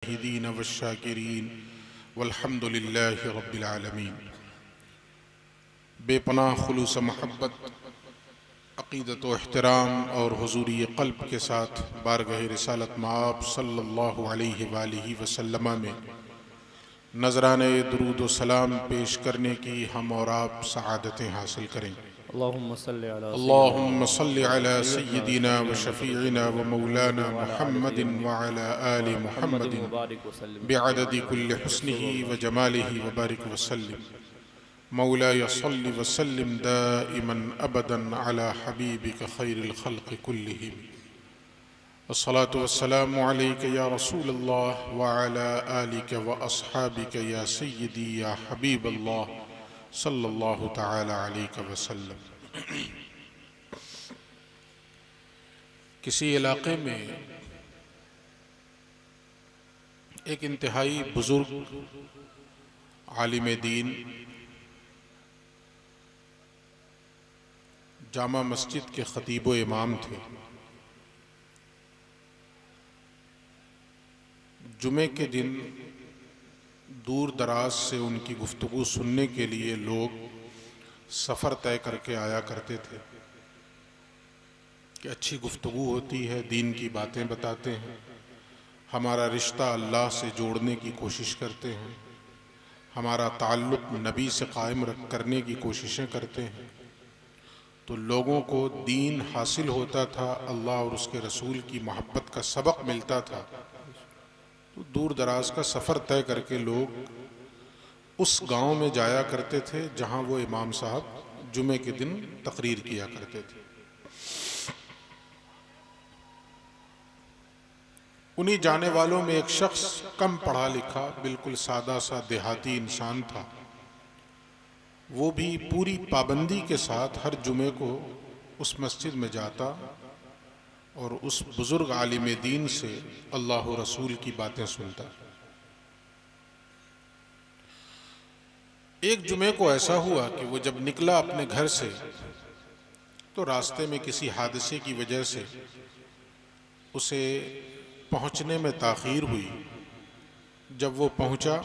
मुजाहिदीन वश्शाकिरीन वल्हम्दुलिल्लाहि रब्बिल आलमीन। बेपनाह खुलूस महब्बत, अक़ीदत व एहतराम और हुज़ूरी क़ल्ब के साथ बारगाह रिसालत माब सल्लल्लाहु अलैहि वालिहि वसल्लम में नजराने दुरूद व सलाम पेश करने की हम और आप सआदतें हासिल करें। अल्लाहुम्मा सल्लि अला अल्लाहुम्मा सल्लि अला सय्यदना सय्यदिना व शफ़ीइना व मौलाना मुहम्मदिन व अला मुहम्मदिन व अला आलि मुहम्मदिन मुहम्मदिन व बारिक वसल्लम बिअददि कुल्लि हुस्निही व रसूलुल्लाह। जमालिही व बारिक वसल्लिम। मौलाया सल्लि वसल्लिम दाइमन अबदन अला हबीबिक खैरिल खल्क़ि कुल्लिहिम। अस्सलातु वस्सलामु अलैका या रसूलल्लाह व अला आलिका व अस्हाबिका या सय्यदी या हबीबल्लाह सल्लल्लाहु तआला अलैहि वसल्लम। किसी इलाके में एक इंतहाई बुजुर्ग आलिम दीन जामा मस्जिद के खतीब व इमाम थे। जुमे के दिन दूर दराज से उनकी गुफ्तगू सुनने के लिए लोग सफ़र तय करके आया करते थे कि अच्छी गुफ्तगू होती है, दीन की बातें बताते हैं, हमारा रिश्ता अल्लाह से जोड़ने की कोशिश करते हैं, हमारा ताल्लुक़ नबी से कायम करने की कोशिशें करते हैं। तो लोगों को दीन हासिल होता था, अल्लाह और उसके रसूल की मोहब्बत का सबक मिलता था। तो दूर दराज का सफ़र तय करके लोग उस गांव में जाया करते थे जहां वो इमाम साहब जुमे के दिन तकरीर किया करते थे। उन्हीं जाने वालों में एक शख्स कम पढ़ा लिखा, बिल्कुल सादा सा देहाती इंसान था। वो भी पूरी पाबंदी के साथ हर जुमे को उस मस्जिद में जाता और उस बुजुर्ग आलिम दीन से अल्लाह व रसूल की बातें सुनता। एक जुमे को ऐसा हुआ कि वो जब निकला अपने घर से तो रास्ते में किसी हादसे की वजह से उसे पहुंचने में ताख़ीर हुई। जब वो पहुंचा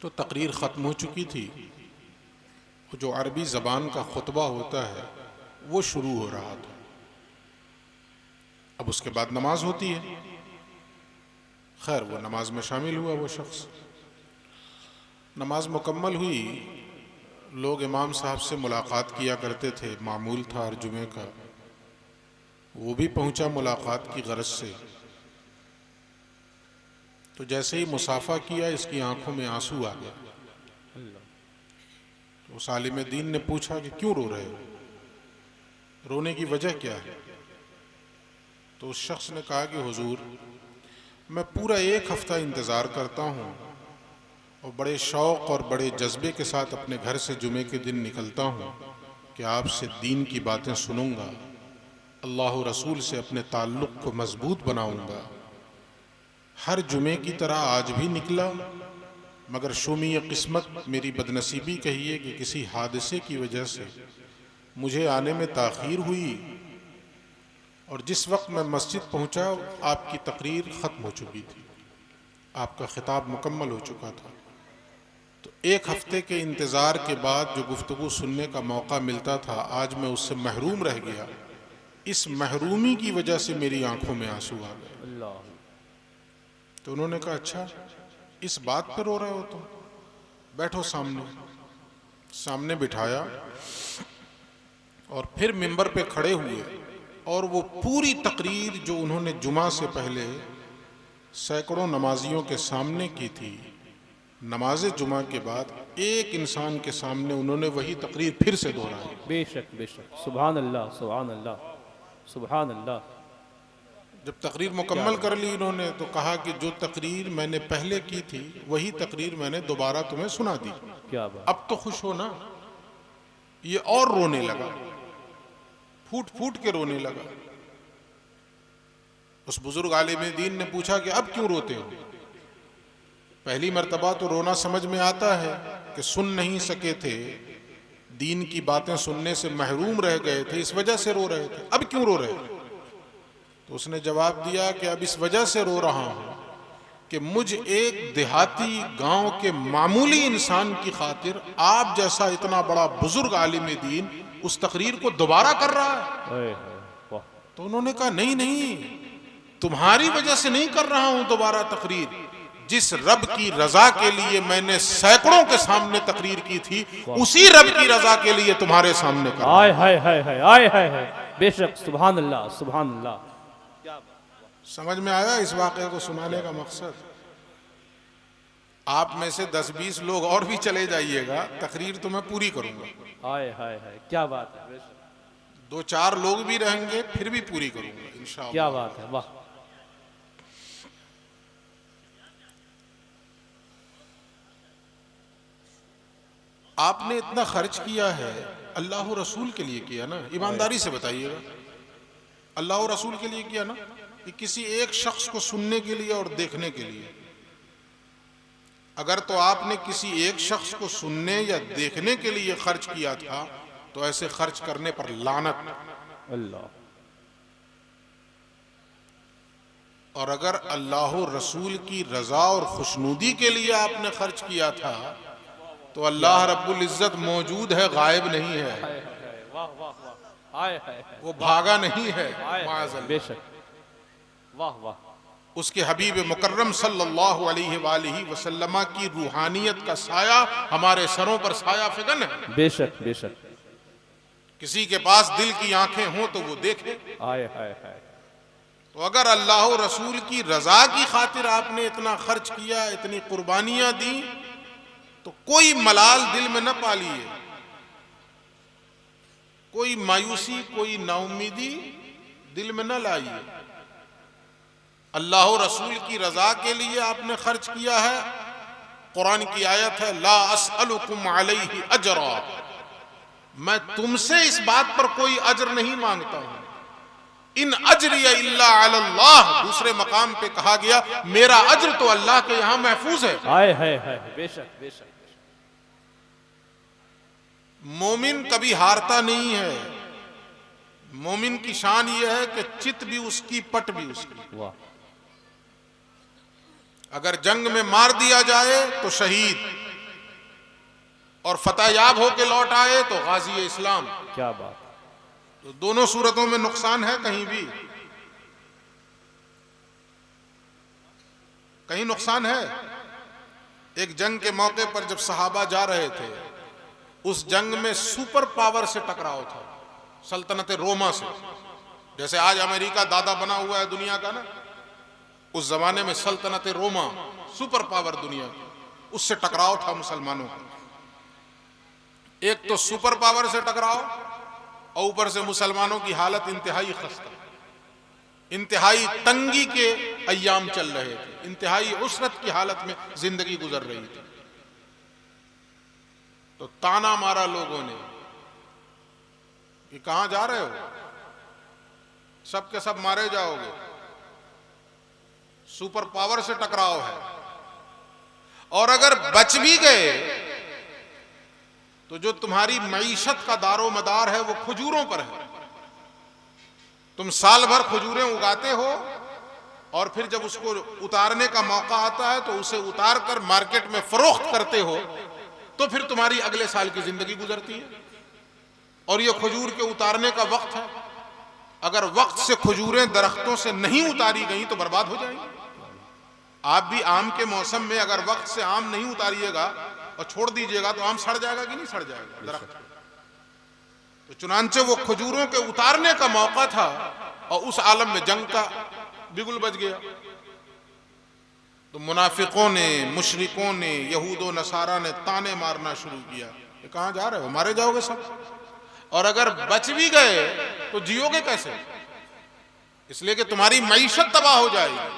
तो तकरीर ख़त्म हो चुकी थी। जो अरबी ज़बान का खुतबा होता है वो शुरू हो रहा था। अब उसके बाद नमाज होती है। खैर वो नमाज में शामिल हुआ। वो शख्स, नमाज मुकम्मल हुई, लोग इमाम साहब से मुलाकात किया करते थे, मामूल था हर जुमे का। वो भी पहुंचा मुलाकात की गरज से। तो जैसे ही मुसाफा किया इसकी आंखों में आंसू आ गया। तो उस आलिम दीन ने पूछा कि क्यों रो रहे हो, रोने की वजह क्या है? तो उस शख्स ने कहा कि हुजूर, मैं पूरा एक हफ्ता इंतज़ार करता हूँ और बड़े शौक़ और बड़े जज्बे के साथ अपने घर से जुमे के दिन निकलता हूँ कि आपसे दीन की बातें सुनूंगा, अल्लाह व रसूल से अपने ताल्लुक़ को मजबूत बनाऊंगा। हर जुमे की तरह आज भी निकला, मगर शुमी किस्मत, मेरी बदनसीबी कहिए कि किसी हादसे की वजह से मुझे आने में ताख़ीर हुई और जिस वक्त मैं मस्जिद पहुंचा आपकी तकरीर ख़त्म हो चुकी थी, आपका खिताब मुकम्मल हो चुका था। तो एक हफ्ते के इंतज़ार के बाद जो गुफ्तगू सुनने का मौका मिलता था, आज मैं उससे महरूम रह गया। इस महरूमी की वजह से मेरी आंखों में आंसू आ गए। तो उन्होंने कहा, अच्छा इस बात पर रो रहे हो तुम, बैठो सामने। सामने बिठाया और फिर मिंबर पे खड़े हुए और वो पूरी तकरीर जो उन्होंने जुमा से पहले सैकड़ों नमाजियों के सामने की थी, नमाज जुमा के बाद एक इंसान के सामने उन्होंने वही तकरीर फिर से दोहराई। बेशक बेशक, सुभान अल्लाह, सुभान अल्लाह, सुभान अल्लाह। जब तकरीर मुकम्मल कर ली इन्होंने तो कहा कि जो तकरीर मैंने पहले की थी वही तकरीर मैंने दोबारा तुम्हें सुना दी। क्या बात। अब तो खुश हो ना? ये और रोने लगा, फूट फूट के रोने लगा। उस बुजुर्ग आलिम दीन ने पूछा कि अब क्यों रोते हो? पहली मर्तबा तो रोना समझ में आता है कि सुन नहीं सके थे, दीन की बातें सुनने से महरूम रह गए थे, इस वजह से रो रहे थे। अब क्यों रो रहे? तो उसने जवाब दिया कि अब इस वजह से रो रहा हूं कि मुझ एक देहाती गांव के मामूली इंसान की खातिर आप जैसा इतना बड़ा बुजुर्ग आलिम दीन उस तकरीर को दोबारा कर रहा है। ओए, वाह, तो उन्होंने कहा नहीं नहीं, तुम्हारी वजह से नहीं कर रहा हूं दोबारा तकरीर, जिस रब की रजा के लिए मैंने सैकड़ों के सामने तकरीर की थी उसी रब की रजा के लिए तुम्हारे सामने कर रहा हूं। आय हाय हाय हाय आय हाय हाय, बेशक, सुभान अल्लाह, सुभान अल्लाह। समझ में आया इस वाक़े को सुनाने का मकसद? आप में से 10-20 लोग और भी चले जाइएगा, तकरीर तो मैं पूरी करूंगा। हाय हाय हाय, क्या बात है, बेशक, 2-4 लोग भी रहेंगे फिर भी पूरी करूंगा इंशाअल्लाह। क्या बात है, वाह। आपने इतना खर्च किया है, अल्लाह और रसूल के लिए किया ना? ईमानदारी से बताइएगा, अल्लाह और रसूल के लिए किया ना, कि किसी एक शख्स को सुनने के लिए और देखने के लिए? अगर तो आपने किसी एक शख्स को सुनने या देखने के लिए खर्च किया था तो ऐसे खर्च करने पर लानत। अल्लाह। और अगर अल्लाह और रसूल की रजा और खुशनुदी के लिए आपने खर्च किया था तो अल्लाह रब्बुल इज्जत मौजूद है, गायब नहीं है, वाह वाह वाह, हाय हाय, वो भागा नहीं है। माअज़ल्लाह। बेशक, वाह वाह। उसके हबीब मुकर्रम सल्लल्लाहु अलैहि वसल्लम की रूहानियत का साया हमारे सरों पर साया फिगन है। बेशक बेशक। किसी के पास दिल की आंखें हों तो वो देखे। हाय हाय हाय। तो अगर अल्लाह और रसूल की रजा की खातिर आपने इतना खर्च किया, इतनी कुर्बानियां दी, तो कोई मलाल दिल में न पालिए, कोई मायूसी, कोई नाउमीदी दिल में न लाइए। अल्लाह और रसूल की रजा के लिए आपने खर्च किया है। कुरान की आयत है, ला अस्अलुकुम अलैहि अजरा, मैं तुमसे इस बात पर कोई अजर नहीं मांगता हूं। इन अजरिया इल्ला अल्लाह, दूसरे मकाम पे कहा गया मेरा अजर तो अल्लाह के यहां महफूज है। हाय हाय हाय, बेशक बेशक। मोमिन कभी हारता नहीं है। मोमिन की शान यह है कि चित भी उसकी, पट भी उसकी। वाह। अगर जंग में मार दिया जाए तो शहीद, और फतहयाब होके लौट आए तो गाजी इस्लाम। क्या बात। तो दोनों सूरतों में नुकसान है, कहीं भी कहीं नुकसान है। एक जंग के मौके पर जब सहाबा जा रहे थे, उस जंग में सुपर पावर से टकराव था, सल्तनत रोमा से। जैसे आज अमेरिका दादा बना हुआ है दुनिया का ना, उस जमाने में सल्तनत रोमा सुपर पावर दुनिया की, उससे टकराव था मुसलमानों का। एक तो सुपर पावर से टकराव, और ऊपर से मुसलमानों की हालत इंतहाई खस्ता, इंतहाई तंगी के अय्याम चल रहे थे, इंतहाई उसरत की हालत में जिंदगी गुजर रही थी। तो ताना मारा लोगों ने कि कहां जा रहे हो, सब के सब मारे जाओगे, सुपर पावर से टकराव है। और अगर बच भी गए तो जो तुम्हारी मईशत का दारो मदार है वो खजूरों पर है। तुम साल भर खजूरें उगाते हो और फिर जब उसको उतारने का मौका आता है तो उसे उतार कर मार्केट में फरोख्त करते हो, तो फिर तुम्हारी अगले साल की जिंदगी गुजरती है। और ये खजूर के उतारने का वक्त है। अगर वक्त से खजूरें दरख्तों से नहीं उतारी गई तो बर्बाद हो जाएंगी। आप भी आम के मौसम में अगर वक्त से आम नहीं उतारिएगा और छोड़ दीजिएगा तो आम सड़ जाएगा कि नहीं सड़ जाएगा दरख्त। तो चुनांचे वो खजूरों के उतारने का मौका था और उस आलम में जंग का बिगुल बज गया। तो मुनाफिकों ने, मुशरिकों ने, यहूदो नसारा ने ताने मारना शुरू किया, ये कहां जा रहे हो, मारे जाओगे सब। और अगर बच भी गए तो जियोगे कैसे, इसलिए कि तुम्हारी मईशत तबाह हो जाएगी।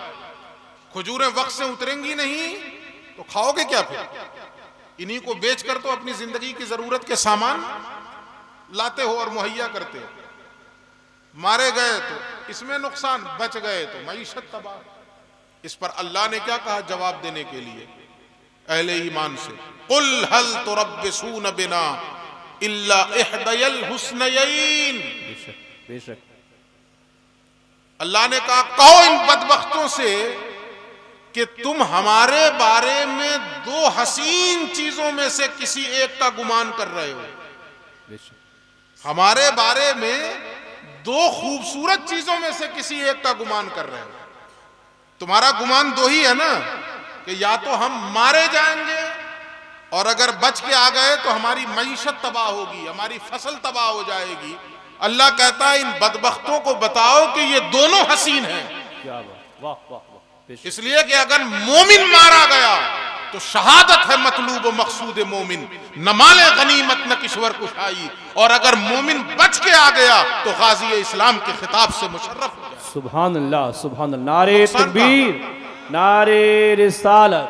खजूरें वक्त से उतरेंगी नहीं तो खाओगे क्या फिर। इन्हीं को बेचकर तो अपनी जिंदगी की जरूरत के सामान लाते हो और मुहैया करते हो। मारे गए तो इसमें नुकसान, बच गए तो मईशत तबाह। इस पर अल्लाह ने क्या कहा जवाब देने के लिए अहले ईमान से, कुल हल तुरब्बिसून बिना इल्ला इहदयल हुस्नयैन। बेशक बेशक। अल्लाह ने कहा कहो इन बदबख्तों से कि तुम हमारे बारे में दो हसीन चीजों में से किसी एक का गुमान कर रहे हो। हमारे बारे में दो खूबसूरत चीजों में से किसी एक का गुमान कर रहे हो। तुम्हारा गुमान दो ही है ना, कि या तो हम मारे जाएंगे और अगर बच के आ गए तो हमारी मईशत तबाह होगी, हमारी फसल तबाह हो जाएगी। अल्लाह कहता है इन बदबख्तों को बताओ कि ये दोनों हसीन हैं। क्या बात, वाह वाह वाह। इसलिए कि अगर मोमिन मारा गया तो शहादत है मतलूब मकसूद मोमिन, न माले गनीमत न किश्वर कुशाई, और अगर मोमिन बच के आ गया तो गाजी इस्लाम के खिताब से मुशर्रफ हो जाए। सुभान अल्लाह, सुभान अल्लाह। नारे तकबीर, नारे रिसालत।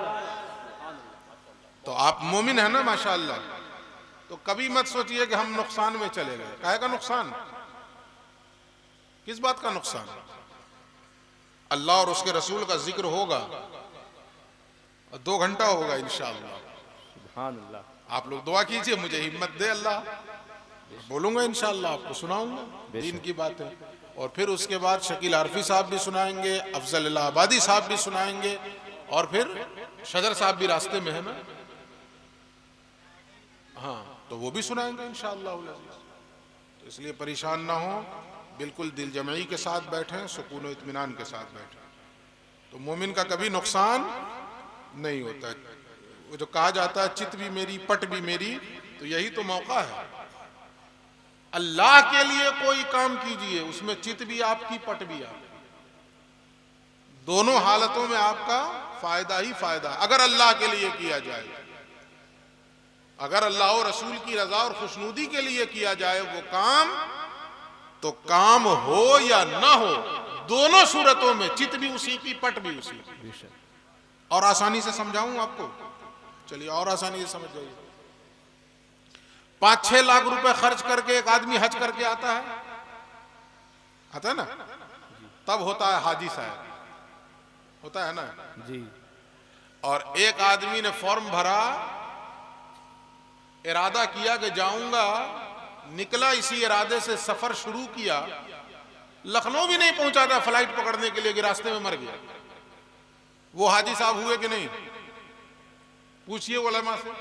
तो आप मोमिन है ना माशाअल्लाह, तो कभी मत सोचिए कि हम नुकसान में चले गए। काहे का नुकसान, किस बात का नुकसान? अल्लाह और उसके रसूल का जिक्र होगा और 2 घंटा होगा इंशाअल्लाह। सुभान अल्लाह। आप लोग दुआ कीजिए, मुझे हिम्मत दे अल्लाह, बोलूंगा इंशाअल्लाह, आपको सुनाऊंगा दीन की बातें। और फिर उसके बाद शकील आरफी साहब भी सुनाएंगे, अफजल इलाहाबादी साहब भी सुनाएंगे, और फिर शजर साहब भी रास्ते में है ना, हाँ, तो वो भी सुनाएंगे इंशाअल्लाह। तो इसलिए परेशान ना हो, बिल्कुल दिल जमई के साथ बैठें, सुकून और इत्मीनान के साथ बैठें, तो मोमिन का कभी नुकसान नहीं होता है। वो जो कहा जाता है चित भी मेरी पट भी मेरी, तो यही तो मौका है। अल्लाह के लिए कोई काम कीजिए, उसमें चित भी आपकी पट भी आपकी, दोनों हालतों में आपका फायदा ही फायदा, अगर अल्लाह के लिए किया जाए। अगर अल्लाह और रसूल की रजा और खुशनूदी के लिए किया जाए वो काम, तो काम हो या ना हो, दोनों सूरतों में चित भी उसी की पट भी उसी की। और आसानी से समझाऊं आपको, चलिए और आसानी से समझ जाइए। 5-6 लाख रुपए खर्च करके एक आदमी हज करके आता है ना, तब होता है हाजी साहब, होता है ना जी। और एक आदमी ने फॉर्म भरा, इरादा किया कि जाऊंगा, निकला इसी इरादे से, सफर शुरू किया, लखनऊ भी नहीं पहुंचा था फ्लाइट पकड़ने के लिए कि रास्ते में मर गया। वो हाजी साहब हुए कि नहीं? पूछिए उलमा से।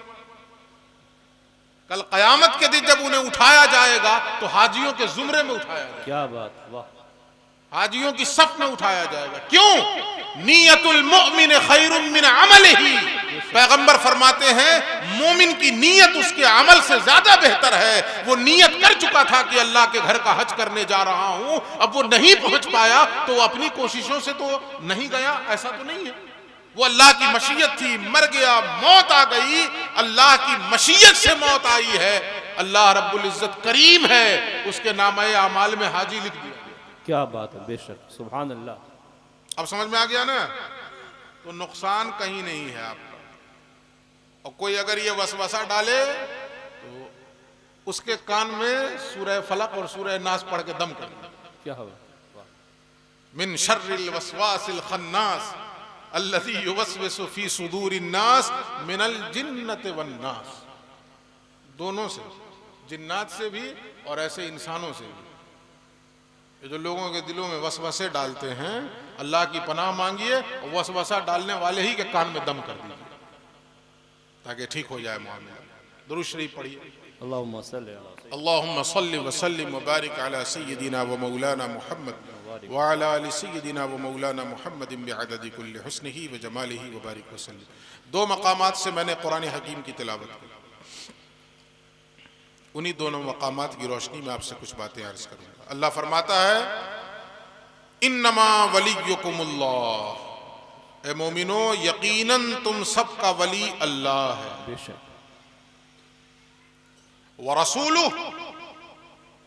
कल कयामत के दिन जब उन्हें उठाया जाएगा तो हाजियों के जुमरे में उठाया जाएगा। क्या बात, वाह। हाजियों की सफ में उठाया जाएगा। क्यों? नियतुल मुमिन खैरुम मिन अमलिही। पैगंबर फरमाते हैं मोमिन की नीयत उसके अमल से ज्यादा बेहतर है। वो नीयत कर चुका था कि अल्लाह के घर का हज करने जा रहा हूं, अब वो नहीं पहुंच पाया तो अपनी कोशिशों से तो नहीं गया, ऐसा तो नहीं है। वो अल्लाह की मशीयत थी, मर गया, मौत आ गई, अल्लाह की मशीयत से मौत आई है। अल्लाह रब्बुल इज्जत करीम है, उसके नामे अमाल में हाजी लिख दिया। क्या बात है, बेशक, सुभान अल्लाह। अब समझ में आ गया ना? तो नुकसान कहीं नहीं है आपका। और कोई अगर ये वसवसा डाले तो उसके कान में सूरह फलक और सूरह नास पढ़ के दम कर दे। क्या हुआ? मिन शर्रिल वसवासिल खन्नास अल्लज़ी युवस्विसु फी सुदूरिन नास मिनल जिन्नति वन नास। दोनों से, जिन्नात से भी और ऐसे इंसानों से भी। ये जो लोगों के दिलों में वसवसे डालते हैं, अल्लाह की पनाह मांगिए और वसवसा डालने वाले ही के कान में दम कर दीजिए ताकि ठीक हो जाए मामला। दुरूद शरीफ पढ़िए। अल्लाहुम्मा सल्ली अला अल्लाहुम्मा सल्लि व सल्लिम व बारिक अला सय्यिदिना व मौलाना मुहम्मद व अला आलि सय्यिदिना व मौलाना मुहम्मदिन बिअददि कुल्लि हुस्निही व जमालिही व बारिक वसल्लम। 2 मकामात से मैंने कुरान हकीम की तिलावत की। उन्हीं दोनों मकामात की रोशनी में आपसे कुछ बातें अर्ज करूंगा। अल्लाह फरमाता है इन्नमा वलियुकुमुल्लाह, ए मोमिनो यकीनन तुम सबका वली अल्लाह है। बेशक। व रसूलुहु,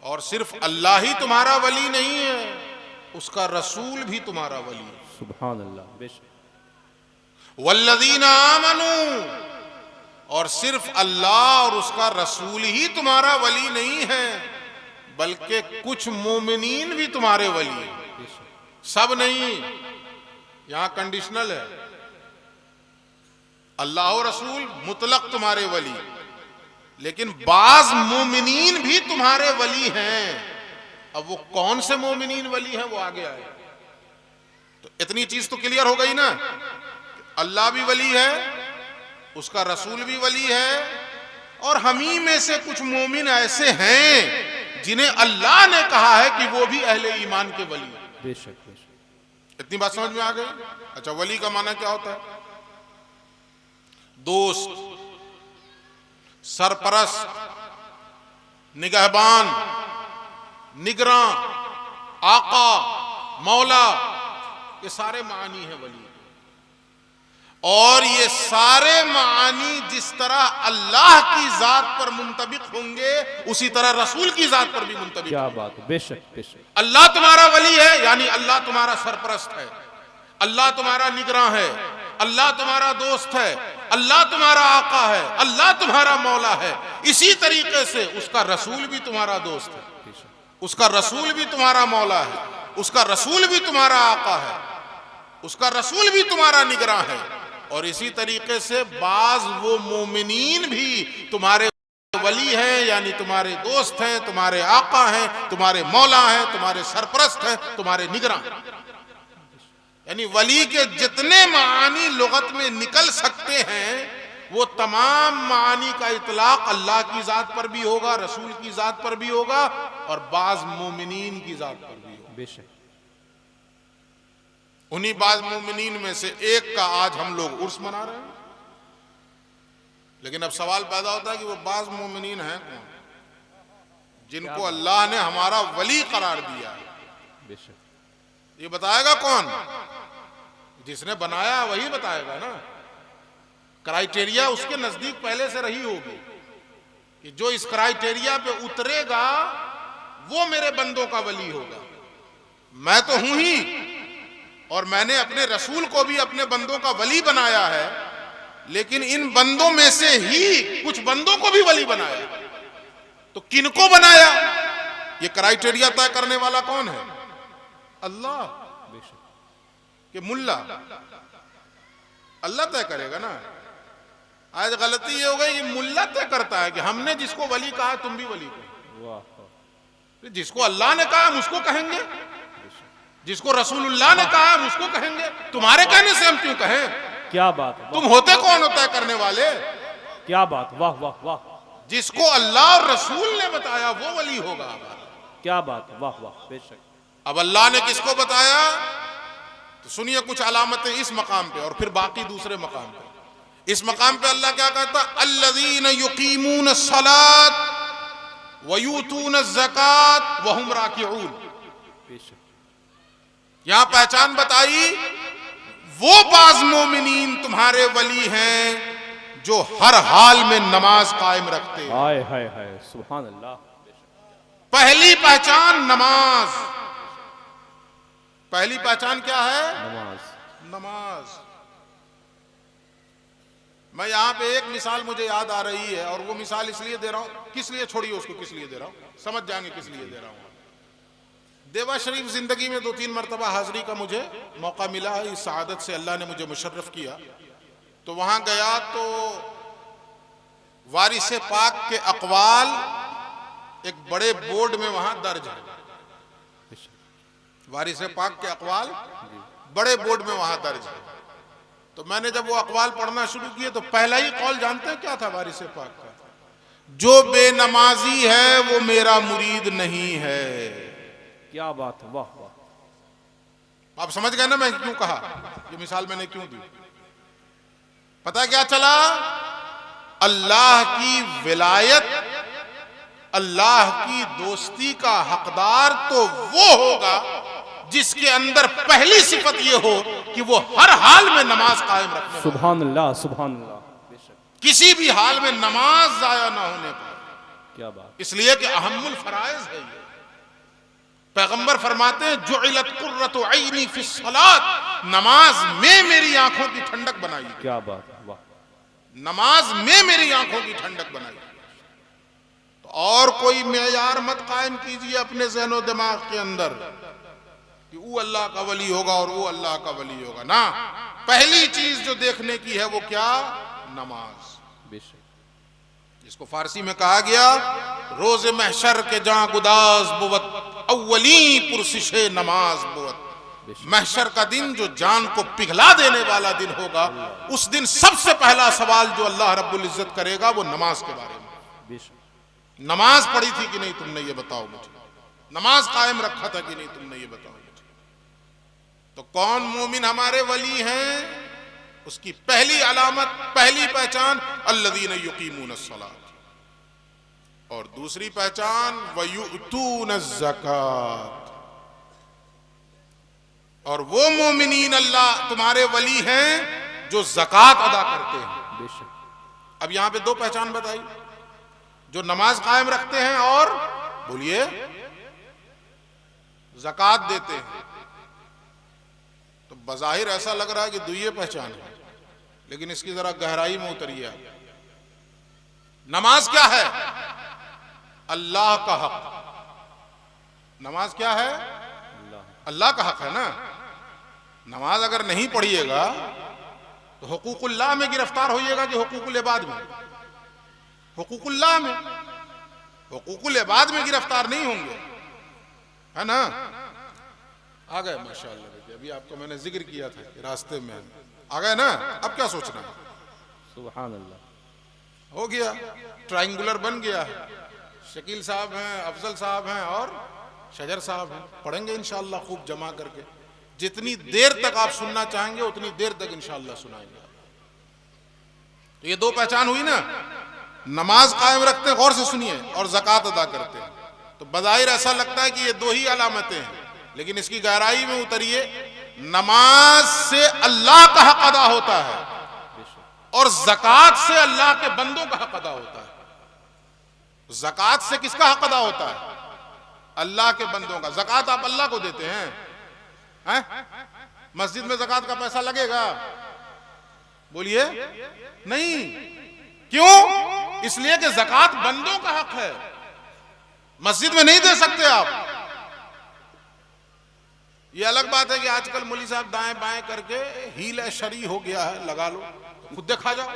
और सिर्फ अल्लाह ही तुम्हारा वली नहीं है, उसका रसूल भी तुम्हारा वली है। सुभान अल्लाह। बेशक। वल्लज़ीना आमनू, और सिर्फ अल्लाह और उसका रसूल ही तुम्हारा वली नहीं है, बल्कि कुछ मोमिनीन भी तुम्हारे वली हैं। सब नहीं, यहां कंडीशनल है। अल्लाह और रसूल मुतलक तुम्हारे वली, लेकिन बाज मोमिनीन भी तुम्हारे वली हैं। अब वो कौन से मोमिनीन वली हैं वो आगे आए। तो इतनी चीज तो क्लियर हो गई ना, अल्लाह भी वली है, उसका रसूल भी वली है, और हम ही में से कुछ मोमिन ऐसे हैं जिन्हें अल्लाह ने कहा है कि वो भी अहले ईमान के वली हैं। बेशक बेशक, इतनी बात समझ में आ गई। अच्छा, वली का माना क्या होता है? दोस्त, सरपरस्त, निगहबान, निगरां, आका, मौला, ये सारे मानी है वली। और ये सारे मानी जिस तरह अल्लाह की जात पर मुंतबिक होंगे, उसी तरह रसूल की जात पर भी मुंतबिक। क्या बात है, बेशक बेशक। अल्लाह तुम्हारा वली है यानी अल्लाह तुम्हारा सरपरस्त है, अल्लाह तुम्हारा निगरां है, अल्लाह तुम्हारा दोस्त है, अल्लाह तुम्हारा आका है, अल्लाह तुम्हारा मौला है। इसी तरीके से उसका रसूल भी तुम्हारा दोस्त है, उसका रसूल भी तुम्हारा मौला है, उसका रसूल भी तुम्हारा आका है, उसका रसूल भी तुम्हारा निगरां है। और इसी तरीके से बाज वो मोमिनीन भी तुम्हारे वली हैं यानी तुम्हारे दोस्त हैं, तुम्हारे आका हैं, तुम्हारे मौला हैं, तुम्हारे सरपरस्त हैं, तुम्हारे निगरां। यानी वली के जितने मानी लुगत में निकल सकते हैं वो तमाम मानी का इतलाक अल्लाह की जात पर भी होगा, रसूल की जात पर भी होगा, और बाज मोमिनीन की जात पर भी होगा। बेशक। उन्हीं बाज मोमिनीन में से एक का आज हम लोग उर्स मना रहे हैं। लेकिन अब सवाल पैदा होता है कि वो बाज मोमिनीन हैं कौन जिनको अल्लाह ने हमारा वली करार दिया है? बेशक। ये बताएगा कौन? जिसने बनाया वही बताएगा ना। क्राइटेरिया उसके नजदीक पहले से रही होगी कि जो इस क्राइटेरिया पे उतरेगा वो मेरे बंदों का वली होगा। मैं तो हूं ही, और मैंने अपने रसूल को भी अपने बंदों का वली बनाया है, लेकिन इन बंदों में से ही कुछ बंदों को भी वली बनाया। तो किनको बनाया? ये क्राइटेरिया तय करने वाला कौन है? अल्लाह। कि मुल्ला? अल्लाह तय करेगा ना। आज गलती ये हो गई कि मुल्ला तय करता है कि हमने जिसको वली कहा तुम भी वली कहो। जिसको अल्लाह ने कहा हम उसको कहेंगे, जिसको रसूलुल्लाह ने कहा हम उसको कहेंगे। तुम्हारे कहने से हम क्यों कहें? क्या बात है, तुम होते कौन होता है करने वाले? क्या बात, वाह वाह वाह। जिसको अल्लाह और रसूल ने बताया वो वली होगा। क्या बात है, वाह वाह, बेशक। अब अल्लाह ने किसको बताया? तो सुनिए कुछ अलामतें इस मकाम पे और फिर बाकी दूसरे मकाम पे। इस मकाम पे अल्लाह क्या कहता? अल्लज़ीन युकीमून सलात व यूतून ज़कात व हुम राकिऊन। यहां पहचान बताई, वो बाज मोमिनीन तुम्हारे वली हैं जो हर हाल में नमाज कायम रखते हैं। हाय हाय हाय, सुभान अल्लाह। पहली पहचान नमाज। पहली पहचान क्या है? नमाज। नमाज। मैं यहां पे एक मिसाल मुझे याद आ रही है, और वो मिसाल इसलिए दे रहा हूं, किस लिए, छोड़िए उसको किस लिए दे रहा हूं, समझ जाएंगे किस लिए दे रहा हूं। देवा शरीफ जिंदगी में 2-3 मरतबा हाजिरी का मुझे मौका मिला है। इस सआदत से अल्लाह ने मुझे मुशर्रफ किया। तो वहां गया तो वारिस पाक के अक़वाल एक बड़े बोर्ड में वहां दर्ज है। वारिस पाक के अक़वाल बड़े बोर्ड में वहां दर्ज है। तो मैंने जब वो अक़वाल पढ़ना शुरू किए तो पहला ही कौल जानते हैं क्या था वारिस पाक का? जो बेनमाजी है वो मेरा मुरीद नहीं है। क्या बात है, वाह वाह। आप समझ गए ना मैं क्यों कहा, ये मिसाल मैंने क्यों दी? पता क्या चला? अल्लाह की विलायत, अल्लाह की दोस्ती का हकदार तो वो होगा जिसके अंदर पहली सिफत ये हो कि वो हर हाल में नमाज कायम रखने। सुभान अल्लाह, सुभान अल्लाह। किसी भी हाल में नमाज जाया ना होने पाए। क्या बात। इसलिए कि अहमुल फराइज है ये। पैगंबर फरमाते हैं जुइलत कुर्रतु ऐनी फिस सलात, नमाज में मेरी आंखों की ठंडक बनाई। क्या बात, वाह। नमाज में मेरी आंखों की ठंडक बनाई। तो और कोई मेयार मत कायम कीजिए अपने ज़हनो दिमाग के अंदर कि वो अल्लाह का वली होगा और वो अल्लाह का वली होगा ना। पहली चीज जो देखने की है वो क्या? नमाज। बेशक। इसको फारसी में कहा गया रोज़े महशर के जहां गुदाज बुवत अव्वली पुरसिशे नमाज बुवत। महशर का दिन जो जान को पिघला देने वाला दिन होगा, उस दिन सबसे पहला सवाल जो अल्लाह रब्बुल इज्जत करेगा वो नमाज के बारे में। नमाज पढ़ी थी कि नहीं तुमने, ये बताओ मुझे। नमाज कायम रखा था कि नहीं तुमने, ये बताओ मुझे। तो कौन मोमिन हमारे वली हैं? उसकी पहली अलामत, पहली पहचान अल्लज़ीन युकीमूनस सलात, और दूसरी पहचान वयुतूनज़ ज़कात। और वो मोमिनीन अल्लाह तुम्हारे वली हैं जो ज़कात अदा करते हैं। अब यहां पे दो पहचान बताई, जो नमाज कायम रखते हैं और बोलिए ज़कात देते हैं। तो बज़ाहिर ऐसा लग रहा है कि दुइये पहचान है, लेकिन इसकी जरा गहराई में उतरिए। नमाज क्या है? अल्लाह का हक। नमाज क्या है? अल्लाह का हक है ना। नमाज अगर नहीं पढ़िएगा तो हुकूकुल्लाह में गिरफ्तार होइएगा कि हुकूकुल इबाद में? हुकूकुल्लाह में। हुकूकुल इबाद में गिरफ्तार नहीं होंगे, है ना। आ गए माशाअल्लाह। अभी आपको मैंने जिक्र किया था कि रास्ते में आ गए ना। अब क्या सोचना है? सुभान अल्लाह। हो गया, ट्रायंगुलर बन गया है। शकील साहब हैं, अफजल साहब हैं और शजर साहब हैं। पढ़ेंगे इंशाअल्लाह खूब जमा करके। जितनी देर तक आप सुनना चाहेंगे उतनी देर तक इंशाअल्लाह सुनाएंगे। तो ये दो पहचान हुई ना। नमाज कायम रखते हैं, गौर से सुनिए, और ज़कात अदा करते हैं। तो बज़ाहिर ऐसा लगता है कि ये दो ही अलामतें हैं, लेकिन इसकी गहराई में उतरिए। नमाज से अल्लाह का हक अदा होता है और ज़कात से अल्लाह के बंदों का हक अदा होता है। ज़कात से किसका हक अदा होता है? अल्लाह के बंदों का। ज़कात आप अल्लाह को देते हैं, हैं? मस्जिद में ज़कात का पैसा लगेगा? बोलिए नहीं। क्यों? इसलिए कि ज़कात बंदों का हक है, मस्जिद में नहीं दे सकते आप। ये अलग बात है कि आजकल मौलवी साहब दाएं बाएं करके हीला शरी हो गया है, लगा लो खुद देखा जाओ।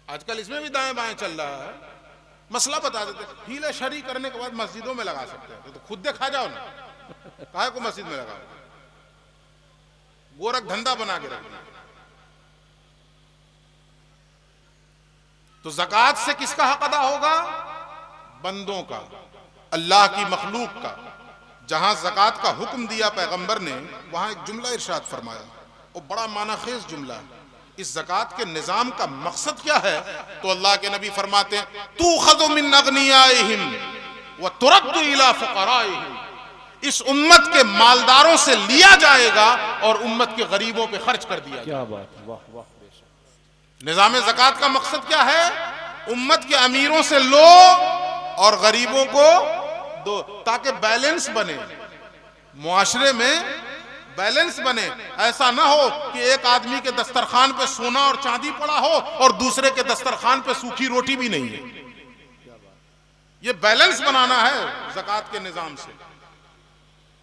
आजकल इसमें भी दाएं बाएं चल रहा है। मसला बता देते, हीला शरी करने के बाद मस्जिदों में लगा सकते हैं, तो खुद देखा जाओ ना। काहे को मस्जिद में लगा? गोरख धंधा बना के रखना। तो ज़कात से किसका हक अदा होगा? बंदों का, अल्लाह की मखलूक का। जहां ज़कात का हुक्म दिया पैगंबर ने, वहां एक जुमला इरशाद फरमाया, और बड़ा मानाखेज जुमला है। इस ज़कात के निज़ाम का मकसद क्या है? तो अल्लाह के नबी फरमाते हैं, तूख़ज़ु मिन अग़नियाइहिम व तुरद्दु इला फ़ुक़राइहिम। इस उम्मत के मालदारों से लिया जाएगा और उम्मत के गरीबों पे खर्च कर दिया जाएगा। क्या बात, वाह वाह। निज़ाम ज़कात का मकसद क्या है? उम्मत के अमीरों से लो और गरीबों को दो, ताकि बैलेंस बने, मुआशरे में बैलेंस बने। ऐसा ना हो कि एक आदमी के दस्तरखान पे सोना और चांदी पड़ा हो और दूसरे के दस्तरखान पे सूखी रोटी भी नहीं है। ये बैलेंस बनाना है ज़कात के निज़ाम से।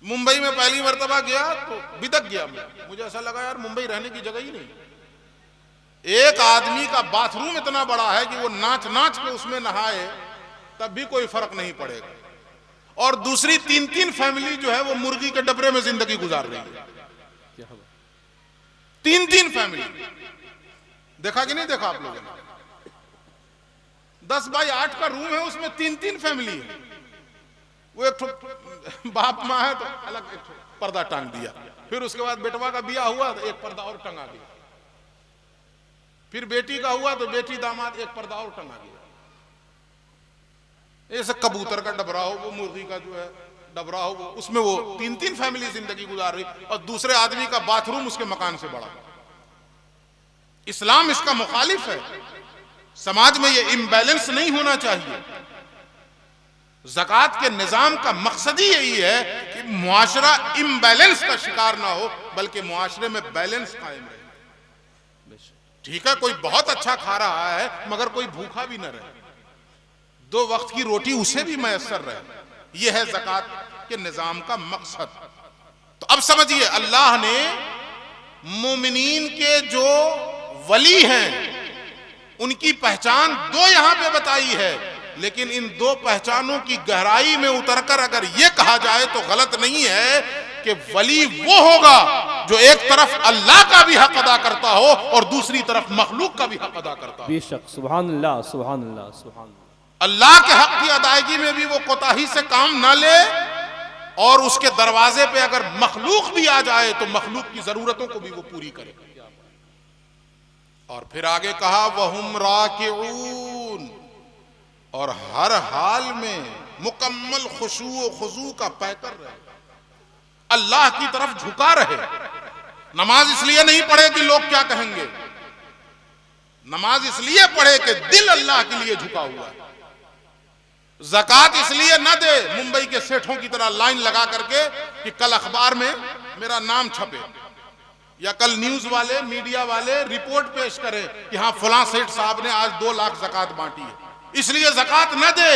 मुंबई में पहली मर्तबा गया तो बिदक गया मुझे ऐसा लगा यार मुंबई रहने की जगह ही नहीं। एक आदमी का बाथरूम इतना बड़ा है कि वो नाच नाच के उसमें नहाए तब भी कोई फर्क नहीं पड़ेगा, और दूसरी तीन तीन फैमिली जो है वो मुर्गी के डबरे में जिंदगी गुजार रही है। तीन तीन फैमिली देखा कि नहीं देखा आप लोगों ने? 10 बाई 8 का रूम है, उसमें तीन तीन फैमिली है। वो एक बाप माँ है तो अलग एक पर्दा टांग दिया, फिर उसके बाद बेटवा का बिया हुआ तो एक पर्दा और टंगा दिया, फिर बेटी का हुआ तो बेटी दामाद एक पर्दा और टंगा दिया। ऐसे कबूतर का डबरा हो, वो मुर्गी का जो है डबरा हो, वो उसमें वो तीन तीन फैमिली जिंदगी गुजार रही, और दूसरे आदमी का बाथरूम उसके मकान से बड़ा। इस्लाम इसका मुखालिफ है। समाज में ये इम्बैलेंस नहीं होना चाहिए। ज़कात के निज़ाम का मकसद ही यही है कि मुआशरा इम्बैलेंस का शिकार ना हो, बल्कि मुआशरे में बैलेंस कायम रहे। ठीक है, कोई बहुत अच्छा खा रहा है मगर कोई भूखा भी न रहे, 2 वक्त की रोटी उसे भी मैसर रहे। यह है ज़कात के निज़ाम का मकसद। तो अब समझिए, अल्लाह ने मोमिनीन के जो वली हैं उनकी पहचान 2 यहां पे बताई है। लेकिन इन दो पहचानों की गहराई में उतरकर अगर ये कहा जाए तो गलत नहीं है कि वली वो होगा जो एक तरफ अल्लाह का भी हक अदा करता हो और दूसरी तरफ मखलूक का भी हक अदा करता हो। बेशक, सुभान अल्लाह, सुभान अल्लाह, सुभान अल्लाह। अल्लाह के हक की अदायगी में भी वो कोताही से काम ना ले, और उसके दरवाजे पे अगर मखलूक भी आ जाए तो मखलूक की जरूरतों को भी वो पूरी करे। और फिर आगे कहा वहुम राकिऊन, और हर हाल में मुकम्मल खुशू व खुजू का पैकर रहे, अल्लाह की तरफ झुका रहे। नमाज इसलिए नहीं पढ़े कि लोग क्या कहेंगे, नमाज इसलिए पढ़े कि दिल अल्लाह के लिए झुका हुआ है। ज़कात इसलिए न दे मुंबई के सेठों की तरह लाइन लगा करके कि कल अखबार में मेरा नाम छपे, या कल न्यूज वाले मीडिया वाले रिपोर्ट पेश करें कि हाँ फलां सेठ साहब ने आज 2 लाख ज़कात बांटी है, इसलिए ज़कात न दे।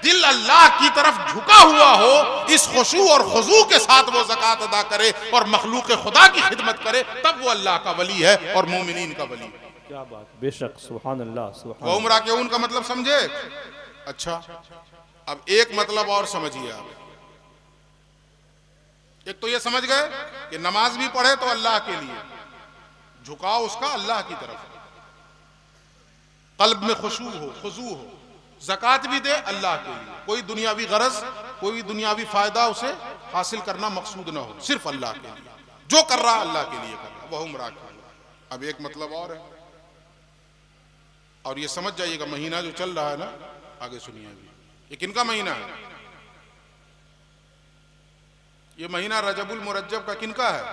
दिल अल्लाह की तरफ झुका हुआ हो, इस खुशू और खुजू के साथ वो ज़कात अदा करे और मखलूक खुदा की खिदमत करे, तब वो अल्लाह का वली है और मोमिनीन का वली है। क्या बात, बेशक, सुभान अल्लाह, सुभान। वो उम्रा के उनका मतलब समझे। अच्छा, अब एक मतलब और समझिए आप। एक तो ये समझ गए कि नमाज भी पढ़े तो अल्लाह के लिए, झुकाव उसका अल्लाह की तरफ, कल्ब में खुशू हो, खुजू हो। ज़कात भी दे अल्लाह के लिए, कोई दुनियावी गरज, कोई दुनियावी फायदा उसे हासिल करना मकसूद ना हो, सिर्फ अल्लाह के लिए, जो कर रहा अल्लाह के लिए कर रहा। वह उम्रा के। अब एक मतलब और है, और ये समझ जाइएगा, महीना जो चल रहा है ना, आगे सुनिए अभी, ये किनका महीना है? ये महीना रजबुल मुरज्जब का किनका है?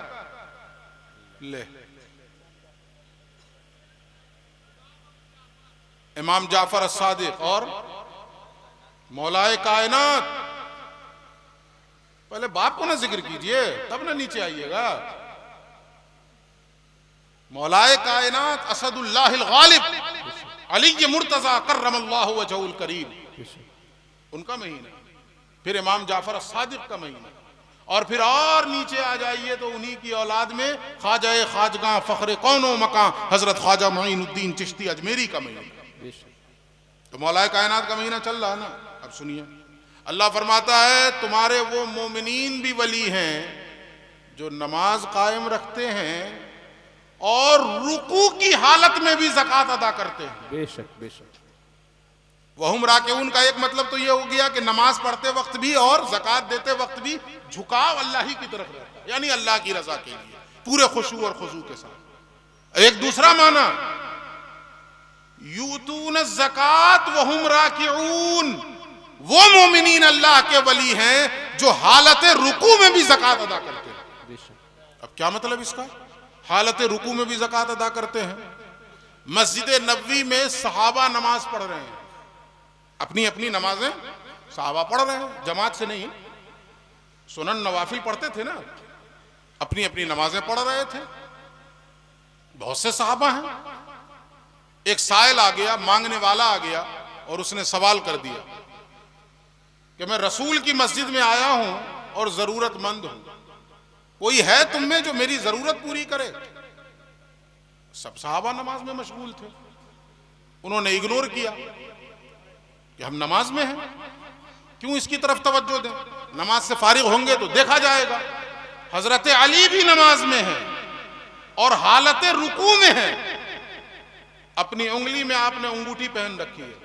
ले, इमाम जाफर अस्सादिक और मौलाए कायनात। पहले बाप को ना जिक्र कीजिए, तब ना नीचे आइएगा। मौलाए कायनात असदुल्लाहिल गालिब अली मुर्तजा कर्रमल्लाहु वजहुल करीम, उनका महीना। फिर इमाम जाफर अस्सादिक का महीना, और फिर और नीचे आ जाइए तो उन्हीं की औलाद में ख्वाजा खाजगा फखरे कौनो मकां हजरत ख्वाजा मोइनुद्दीन चिश्ती अजमेरी का महीना। तो मौलाए कायनात का महीना चल रहा है ना। अब सुनिए, अल्लाह फरमाता है तुम्हारे वो मोमिनीन भी वली हैं जो नमाज कायम रखते हैं और रुकू की हालत में भी ज़कात अदा करते हैं। बेशक, बेशक। वहुम राकिऊन का एक मतलब तो ये हो गया कि नमाज पढ़ते वक्त भी और ज़कात देते वक्त भी झुकाव अल्लाह ही की तरफ रहता है, यानी अल्लाह की रजा के लिए पूरे खुशू और खुजू के साथ। एक दूसरा माना, यूतून ज़कात वहुम राकिऊन, वो मोमिनीन अल्लाह के वली हैं जो हालत रुकू में भी ज़कात अदा करते हैं। अब क्या मतलब इसका? हालत रुकू में भी ज़कात अदा करते हैं। मस्जिद नबवी में सहाबा नमाज पढ़ रहे हैं, अपनी अपनी नमाजें सहाबा पढ़ रहे हैं, जमात से नहीं, सुनन नवाफिल पढ़ते थे ना, अपनी अपनी नमाजें पढ़ रहे थे। बहुत से सहाबा हैं। एक साइल आ गया, मांगने वाला आ गया, और उसने सवाल कर दिया कि मैं रसूल की मस्जिद में आया हूं और जरूरतमंद हूं, कोई है तुम में जो मेरी जरूरत पूरी करे? सब सहाबा नमाज में मशगूल थे। उन्होंने इग्नोर किया कि हम नमाज में हैं, क्यों इसकी तरफ तवज्जो दें? नमाज से फारिग होंगे तो देखा जाएगा। हजरत अली भी नमाज में है और हालत रुकू में है, अपनी उंगली में आपने अंगूठी पहन रखी है।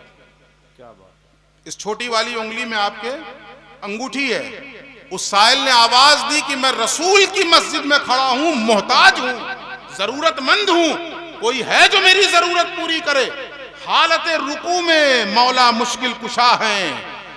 क्या बात। इस छोटी वाली उंगली में आपके अंगूठी है। उस साइल ने आवाज दी कि मैं रसूल की मस्जिद में खड़ा हूं, मोहताज हूं, जरूरतमंद हूं, कोई है जो मेरी जरूरत पूरी करे? हालत रुकू में मौला मुश्किल कुशा हैं,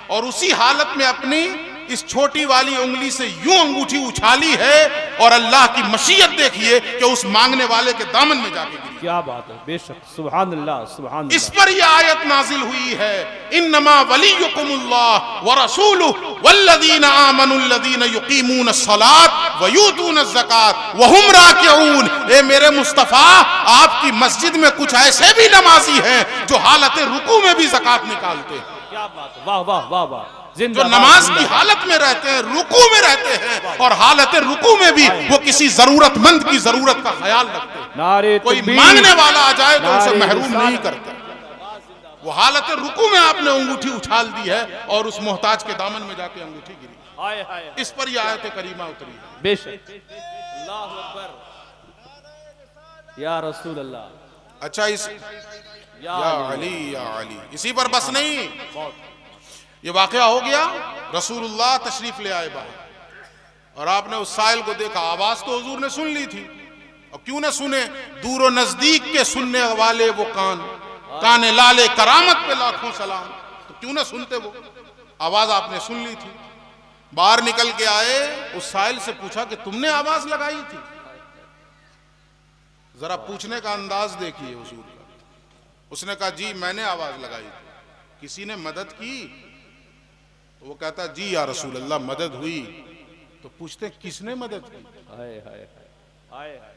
और उसी हालत में अपनी इस छोटी वाली उंगली से यूं अंगूठी उछाली है, और अल्लाह की मशीयत देखिए कि उस मांगने वाले के दामन में जाके गिरी। क्या बात है, बेशक, सुभान अल्लाह, सुभान अल्लाह। इस पर यह आयत नाजिल हुई है, इन्नमा वलियुकुमुल्लाह व रसूलुहु वल्लज़ीना आमनुल्लज़ीना युकीमूनस्सलात व यूतूनज़्ज़कात व हुम राकिऊन। ए मेरे मुस्तफा, आपकी मस्जिद में कुछ ऐसे भी नमाजी हैं जो हालत रुकू में भी ज़कात निकालते हैं। क्या बात है, वाह वाह वाह वाह। जो नमाज की हालत में रहते हैं, रुकू में रहते हैं, और हालत रुकू में भी वो किसी जरूरतमंद की जरूरत का ख्याल रखते हैं। नारे कोई तकबीर, मांगने वाला आ जाए तो उसे नारे महरूम रिसालत, नहीं करते। वो हालत रुकू में आपने अंगूठी उछाल दी है और उस मोहताज के दामन में जाके अंगूठी गिरी। हाय हाय इस पर यह आयत करीमा उतरी है। बेशक। अल्लाहु अकबर या रसूल अल्लाह। अच्छा, इस या अली इसी पर बस नहीं, ये वाकया हो गया, रसूलुल्लाह तशरीफ ले आए बाहर और आपने उस साइल को देखा। आवाज तो हुजूर ने सुन ली थी, और क्यों न सुने, दूर और नजदीक के सुनने वाले वो काने लाले करामत पे लाखों सलाम, तो क्यों न सुनते, वो आवाज आपने सुन ली थी। बाहर निकल के आए, उस साइल से पूछा कि तुमने आवाज लगाई थी? जरा पूछने का अंदाज देखिए हुजूर का। उसने कहा जी मैंने आवाज लगाई थी। किसी ने मदद की? तो वो कहता जी या रसूल अल्लाह मदद हुई। तो पूछते किसने मदद की? हाय हाय हाय हाय।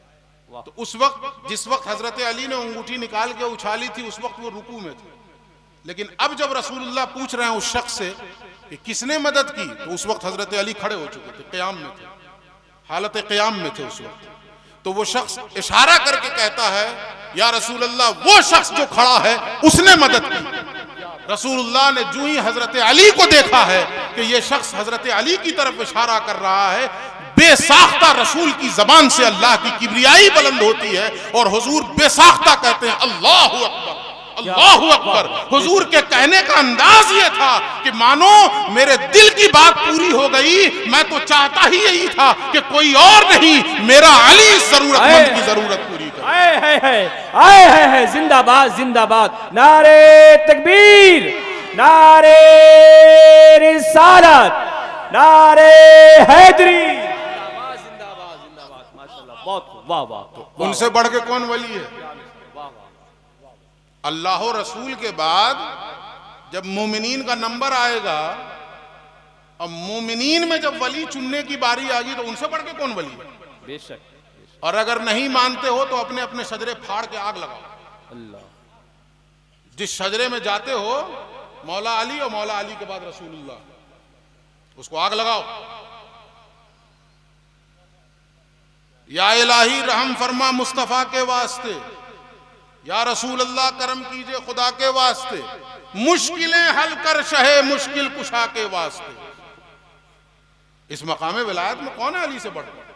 वाह। तो उस वक्त, जिस वक्त हजरत अली ने अंगूठी निकाल के उछाली थी, उस वक्त वो रुकू में थे। लेकिन अब जब रसूलुल्लाह पूछ रहे हैं उस शख्स से कि किसने मदद की, तो उस वक्त हजरत अली खड़े हो चुके थे, क़याम में थे, हालत क़याम में थे उस वक्त। तो वो शख्स इशारा करके कहता है या रसूल अल्लाह, वो शख्स जो खड़ा है उसने मदद की। रसूलुल्लाह ने जो ही हजरत अली को देखा है कि ये शख्स हजरत अली की तरफ इशारा कर रहा है, बेसाख्ता रसूल की जबान से अल्लाह की किबरियाई बुलंद होती है और हुजूर बेसाख्ता कहते हैं अल्लाहु अकबर, अल्लाहु अकबर। हुजूर के कहने का अंदाज ये था कि मानो मेरे दिल की बात पूरी हो गई, मैं तो चाहता ही यही था कि कोई और नहीं, मेरा अली जरूरतमंद की जरूरत पूरी करे। आए है जिंदाबाद जिंदाबाद, नारे तकबीर, नारे रिसालत, नारे हैदरी, जिंदाबाद जिंदाबाद जिंदाबाद। माशाल्लाह, बहुत वाह वाह। उनसे बढ़ के कौन वली है? अल्लाह रसूल के बाद जब मोमिनीन का नंबर आएगा, और मोमिनीन में जब वली चुनने की बारी आ गई, तो उनसे बढ़ के कौन वली है? बेशक। और अगर नहीं मानते हो तो अपने अपने शजरे फाड़ के आग लगाओ। अल्लाह। जिस शजरे में जाते हो, मौला अली और मौला अली के बाद रसूलुल्लाह, उसको आग लगाओ। या इलाही रहम फरमा मुस्तफा के वास्ते, या रसूल अल्लाह करम कीजिए खुदा के वास्ते, मुश्किलें हल कर शहे मुश्किल कुशा के वास्ते। इस मकाम विलायत में कौन है अली से बढ़कर?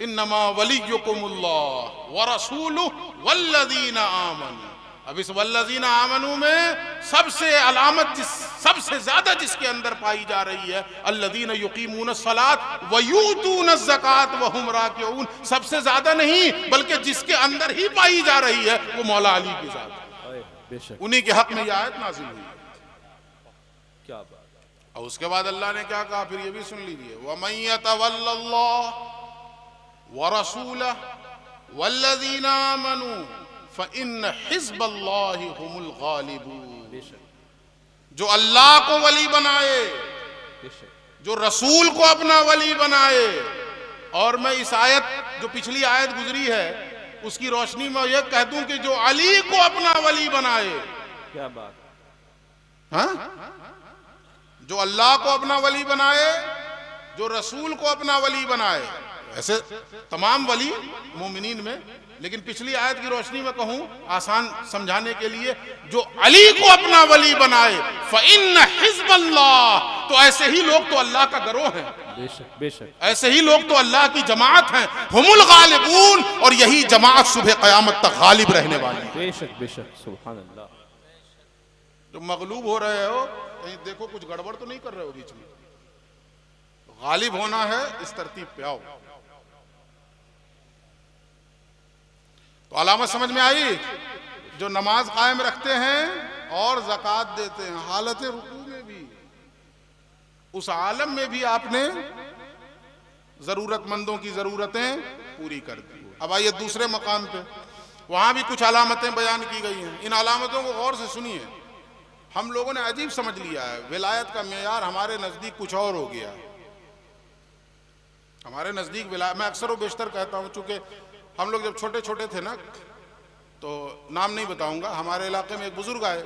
इन्नमा वलियुकुमुल्लाह व रसूलुहु वल्लज़ीना आमनू। अब इस वल्लज़ीना आमनू में सबसे अलामत सबसे ज्यादा जिसके अंदर पाई जा रही है, अल्लज़ीना युकीमूनस्सलात व यूतूनज़ ज़कात व हुम राकिऊन, सबसे ज्यादा नहीं बल्कि जिसके अंदर ही पाई जा रही है वो मौला अली की ज़ात। उन्हीं के हक में यह आयत नाज़िल हुई। क्या बात। और उसके बाद अल्लाह ने क्या कहा, फिर ये भी सुन लीजिए, वमन यतवल्लल्लाह व रसूलहु वल्लज़ीना आमनू फ़इन्न हिज़्बल्लाहि हुमुल गालिबून। जो अल्लाह को वली बनाए, जो रसूल को अपना वली बनाए, और मैं इस आयत जो पिछली आयत गुजरी है उसकी रोशनी में यह कह दूं कि जो अली को अपना वली बनाए। क्या बात। हाँ, जो अल्लाह को अपना वली बनाए, जो रसूल को अपना वली बनाए, ऐसे तमाम वली मोमिनीन में, लेकिन पिछली आयत की रोशनी में कहूं आसान समझाने के लिए, जो अली को अपना वली बनाए, फ़इन्न हिज़्बल्लाह, तो ऐसे ही लोग तो अल्लाह का गिरोह हैं। बेशक बेशक। ऐसे ही लोग तो अल्लाह की जमात हैं, हुमुल गालिबून, और यही जमात सुबह क़यामत तक गालिब रहने वाली। बेशक बेशक, सुभान अल्लाह। जो मगलूब हो रहे हो, कहीं देखो कुछ गड़बड़ तो नहीं कर रहे हो बीच में। गालिब होना है, इस तरतीब पे आओ। तो अलामत समझ में आई? जो नमाज कायम रखते हैं और ज़कात देते हैं, हालत रुकू में भी, उस आलम में भी आपने जरूरतमंदों की जरूरतें पूरी कर दी। अब आइए दूसरे मकाम पे, वहां भी कुछ अलामतें बयान की गई हैं। इन अलामतों को गौर से सुनिए। हम लोगों ने अजीब समझ लिया है, विलायत का मेयार हमारे नजदीक कुछ और हो गया। हमारे नजदीक विलायत, मैं अक्सर व बेशतर कहता हूं, चूंकि हम लोग जब छोटे छोटे थे ना, तो नाम नहीं बताऊंगा, हमारे इलाके में एक बुजुर्ग आए,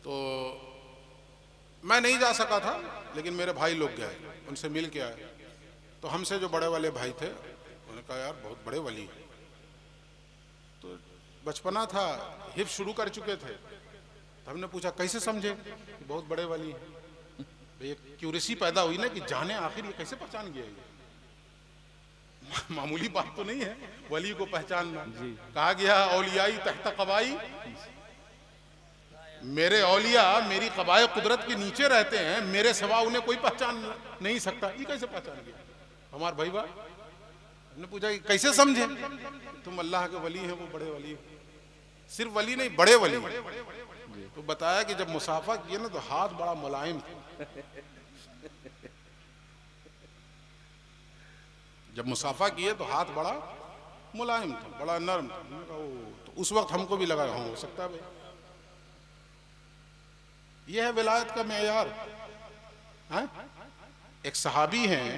तो मैं नहीं जा सका था, लेकिन मेरे भाई लोग गए, उनसे मिल के आए। तो हमसे जो बड़े वाले भाई थे, उन्होंने कहा यार बहुत बड़े वली। तो बचपना था, हिफ्ज शुरू कर चुके थे, तो हमने पूछा कैसे समझे कि बहुत बड़े वली हैं। भाई क्यूरियसी पैदा हुई ना कि जाने आखिर ये कैसे पहचान गया ये। मामूली बात तो नहीं है वली को पहचानना। कहा गया औलियाई तहत कबाई, मेरे औलिया मेरी कबाए कुदरत के नीचे रहते हैं, मेरे सिवा उन्हें कोई पहचान नहीं सकता। ये कैसे पहचान गया हमारे भाई बा? हमने पूछा कि कैसे समझे? तुम अल्लाह के वली हैं, वो बड़े वली, सिर्फ वली नहीं बड़े वली। तो बताया कि जब मुसाफा किए ना तो हाथ बड़ा मुलायम था। जब मुसाफा किए तो हाथ बड़ा मुलायम था, बड़ा नरम था। हमने कहा तो उस वक्त हमको भी लगा हो सकता है भाई। यह है विलायत का मेयार। एक सहाबी हैं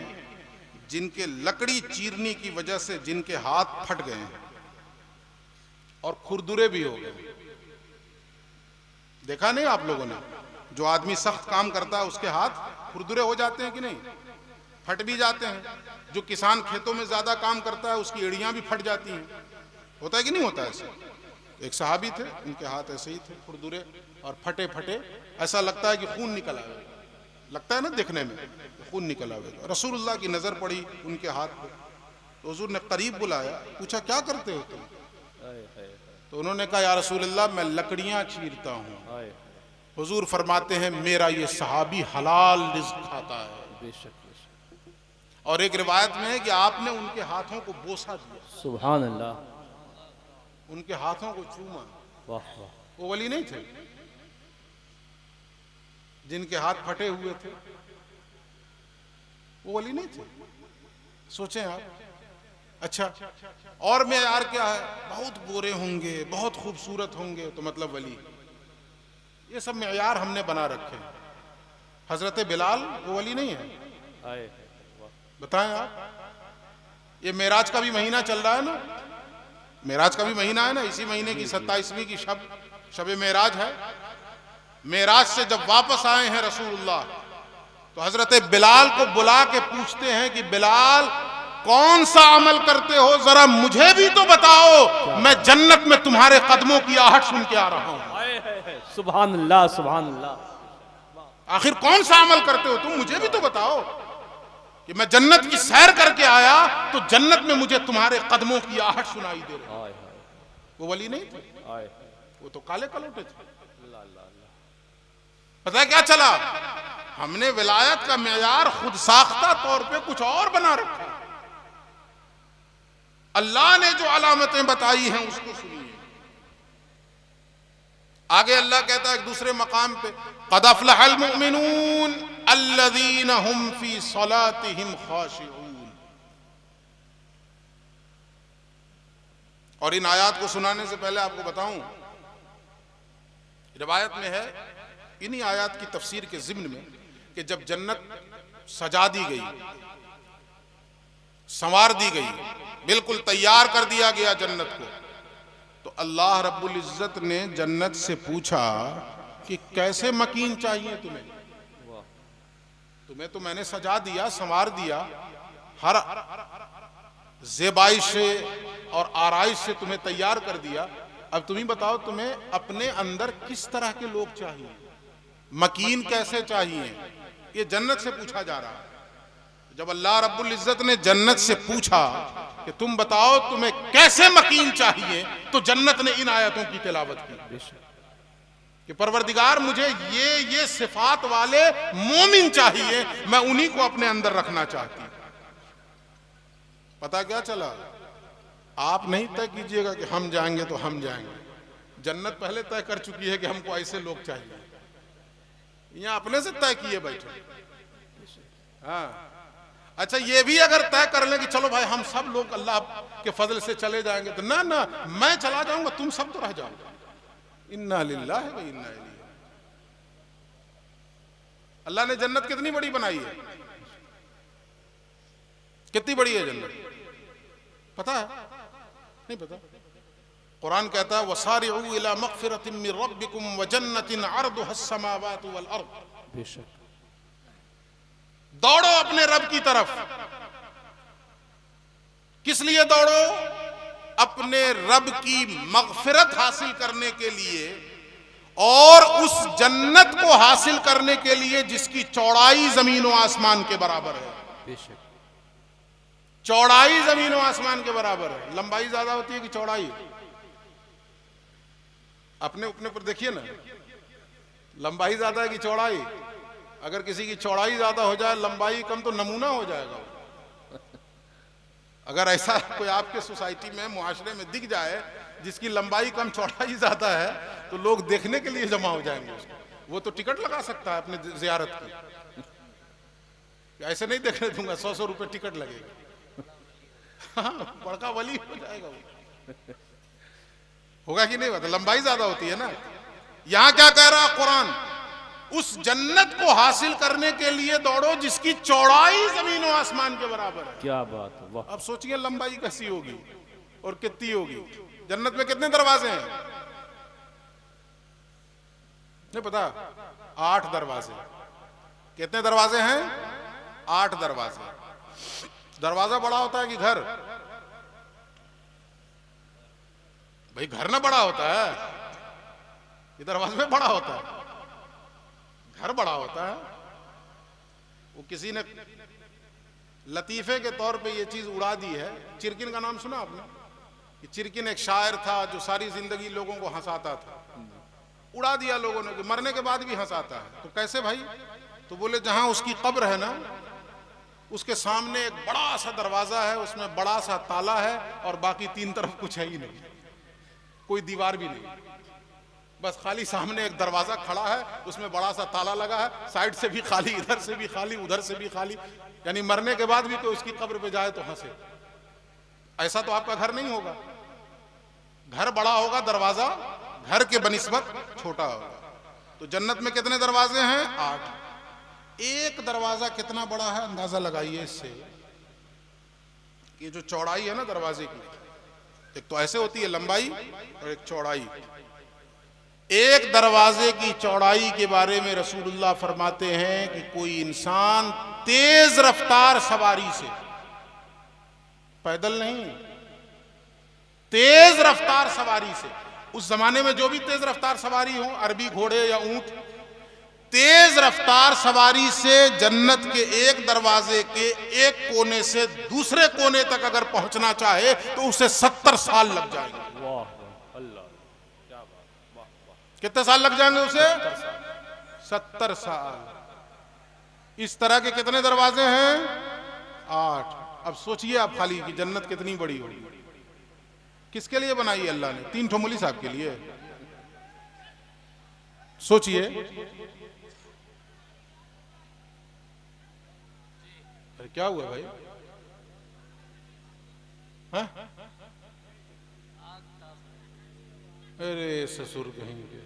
जिनके लकड़ी चीरने की वजह से जिनके हाथ फट गए हैं और खुरदुरे भी हो गए। देखा नहीं आप लोगों ने, जो आदमी सख्त काम करता है उसके हाथ खुरदुरे हो जाते हैं कि नहीं, फट भी जाते हैं। जो किसान खेतों में ज्यादा काम करता है उसकी एड़ियां भी फट जाती हैं। होता है कि नहीं होता ऐसे? एक सहाबी थे, उनके हाथ ऐसे ही थे खुरदुरे और फटे फटे, ऐसा लगता है कि खून निकल आएगा। लगता है ना देखने में खून निकल आएगा। रसूलुल्लाह की नजर पड़ी उनके हाथ पे, तो हुजूर ने करीब बुलाया, पूछा क्या करते हो तुम? तो उन्होंने कहा या रसूलल्लाह मैं लकड़ियां चीरता हूँ। हुजूर फरमाते हैं मेरा ये सहाबी हलाल रिज़्क खाता है। और एक रिवायत में है कि आपने उनके हाथों को बोसा दिया, सुभान अल्लाह, उनके हाथों को चूमा। वाह वाह। वो वली नहीं थे जिनके हाथ फटे हुए थे, वो वली नहीं थे। सोचें आप। अच्छा, और मेयार क्या है? बहुत गोरे होंगे, बहुत खूबसूरत होंगे तो मतलब वली। ये सब मेयार हमने बना रखे हैं। हजरत बिलाल वो वली नहीं है? बताएं आप। ये मेराज का भी महीना चल रहा है ना, मेराज का भी महीना है ना, इसी महीने की 27वीं की शब मेराज है। मेराज से जब वापस आए हैं रसूलुल्लाह, तो हजरत बिलाल को बुला के पूछते हैं कि बिलाल कौन सा अमल करते हो, जरा मुझे भी तो बताओ, मैं जन्नत में तुम्हारे कदमों की आहट सुन के आ रहा हूं। सुभान अल्लाह, सुभान अल्लाह। आखिर कौन सा अमल करते हो तुम, मुझे भी तो बताओ कि मैं जन्नत की सैर करके आया तो जन्नत में मुझे तुम्हारे कदमों की आहट सुनाई दे रही। वो वली नहीं थे, वो तो काले कलोटे थे। पता है क्या चला? हमने विलायत का मेयार खुद साख्ता तौर पे कुछ और बना रखा। अल्लाह ने जो अलामतें बताई हैं उसको सुनिए। आगे अल्लाह कहता है एक दूसरे मकाम पे, क़द अफ़लहल मुमिनून अल्लज़ीना हुम फ़ी सलातिहिम ख़ाशिऊन। और इन आयात को सुनाने से पहले आपको बताऊं, रिवायत में है इन्हीं आयात की तफसीर के ज़िम्न में कि जब जन्नत सजा दी गई, संवार दी गई, बिल्कुल तैयार कर दिया गया जन्नत को, तो अल्लाह रब्बुल इज्जत ने जन्नत से पूछा कि कैसे मकीन चाहिए तुम्हें? तुम्हें तो मैंने सजा दिया, संवार दिया, हर ज़ेबाइश से और आराइश से तुम्हें तैयार कर दिया। अब तुम ही बताओ तुम्हें अपने अंदर किस तरह के लोग चाहिए, मकीन कैसे चाहिए? ये जन्नत से पूछा जा रहा है। जब अल्लाह रब्बुल इज्जत ने जन्नत से पूछा कि तुम बताओ तुम्हें कैसे मकीन चाहिए, तो जन्नत ने इन आयतों की तिलावत की कि परवरदिगार मुझे ये सिफात वाले मोमिन चाहिए, मैं उन्हीं को अपने अंदर रखना चाहती हूं। पता क्या चला? आप नहीं तय कीजिएगा कि हम जाएंगे तो हम जाएंगे, जन्नत पहले तय कर चुकी है कि हमको ऐसे लोग चाहिए। यहां अपने से तय किए बैठे। हाँ, अच्छा ये भी अगर तय कर लें कि चलो भाई हम सब लोग अल्लाह के फजल से चले जाएंगे, तो ना ना मैं चला जाऊंगा, तुम सब तो रह जाओगे। इन्ना लिल्लाहि व इन्ना इलैहि। अल्लाह ने जन्नत कितनी बड़ी बनाई है, कितनी बड़ी है जन्नत, पता है? नहीं पता। कुरान कहता है वसारिउ इला मग़फ़िरतिन मिन रब्बिकुम व जन्नतिन अर्दुहस समावातु वल अर्द। बेशक दौड़ो अपने रब की तरफ। किस लिए दौड़ो? अपने रब की मगफिरत हासिल करने के लिए और उस जन्नत को हासिल करने के लिए जिसकी चौड़ाई जमीन और आसमान के बराबर है। बेशक। चौड़ाई जमीन और आसमान के बराबर है। लंबाई ज्यादा होती है कि चौड़ाई? अपने अपने पर देखिए ना, लंबाई ज्यादा है कि चौड़ाई? अगर किसी की चौड़ाई ज्यादा हो जाए, लंबाई कम, तो नमूना हो जाएगा। अगर ऐसा कोई आपके सोसाइटी में, मुआशरे में दिख जाए जिसकी लंबाई कम चौड़ाई ज्यादा है, तो लोग देखने के लिए जमा हो जाएंगे उसको। वो तो टिकट लगा सकता है अपने जियारत की। ऐसे नहीं देखने दूंगा, 100-100 रुपए टिकट लगेगा। हाँ, बड़का वली हो जाएगा वो। होगा कि नहीं? होता लंबाई ज्यादा होती है ना। यहां क्या कह रहा है कुरान? उस जन्नत को हासिल करने के लिए दौड़ो जिसकी चौड़ाई जमीन और आसमान के बराबर है। क्या बात है, वाह। अब सोचिए लंबाई कैसी होगी और कितनी होगी। जन्नत में कितने दरवाजे हैं? नहीं पता? 8 दरवाजे। कितने दरवाजे हैं? 8 दरवाजे। दरवाजा बड़ा होता है कि घर? भाई घर ना बड़ा होता है, ये दरवाजे में बड़ा होता है। घर बड़ा होता है। वो किसी ने लतीफे के तौर पे ये चीज उड़ा दी है। चिरकिन का नाम सुना आपने? कि चिरकिन एक शायर था जो सारी जिंदगी लोगों को हंसाता था। उड़ा दिया लोगों ने कि मरने के बाद भी हंसाता है। तो कैसे भाई? तो बोले जहां उसकी कब्र है ना, उसके सामने एक बड़ा सा दरवाजा है, उसमें बड़ा सा ताला है और बाकी 3 तरफ कुछ है ही नहीं, कोई दीवार भी नहीं, बस खाली सामने एक दरवाजा खड़ा है, उसमें बड़ा सा ताला लगा है, साइड से भी खाली, इधर से भी खाली, उधर से भी खाली। यानी मरने के बाद भी कोई उसकी कब्र पे जाए तो हंसे। ऐसा तो आपका घर नहीं होगा। घर बड़ा होगा, दरवाजा घर के बनिस्बत छोटा होगा। तो जन्नत में कितने दरवाजे हैं? 8। एक दरवाजा कितना बड़ा है अंदाजा लगाइए इससे कि जो चौड़ाई है ना दरवाजे की, एक तो ऐसे होती है लंबाई और एक चौड़ाई। एक दरवाजे की चौड़ाई के बारे में रसूलुल्लाह फरमाते हैं कि कोई इंसान तेज रफ्तार सवारी से, पैदल नहीं, तेज रफ्तार सवारी से, उस जमाने में जो भी तेज रफ्तार सवारी हो, अरबी घोड़े या ऊंट, तेज रफ्तार सवारी से जन्नत के एक दरवाजे के एक कोने से दूसरे कोने तक अगर पहुंचना चाहे तो उसे 70 साल लग जाएंगे। वाह अल्लाह, क्या बात, वाह वाह। कितने साल लग जाएंगे उसे? 70 साल। इस तरह के कितने दरवाजे हैं? 8। अब सोचिए आप खाली कि जन्नत कितनी बड़ी होगी। किसके लिए बनाई है अल्लाह ने? 3 ठो मौलवी साहब के लिए? सोचिए। अरे क्या हुआ भाई? हाँ? अरे ससुर कहेंगे।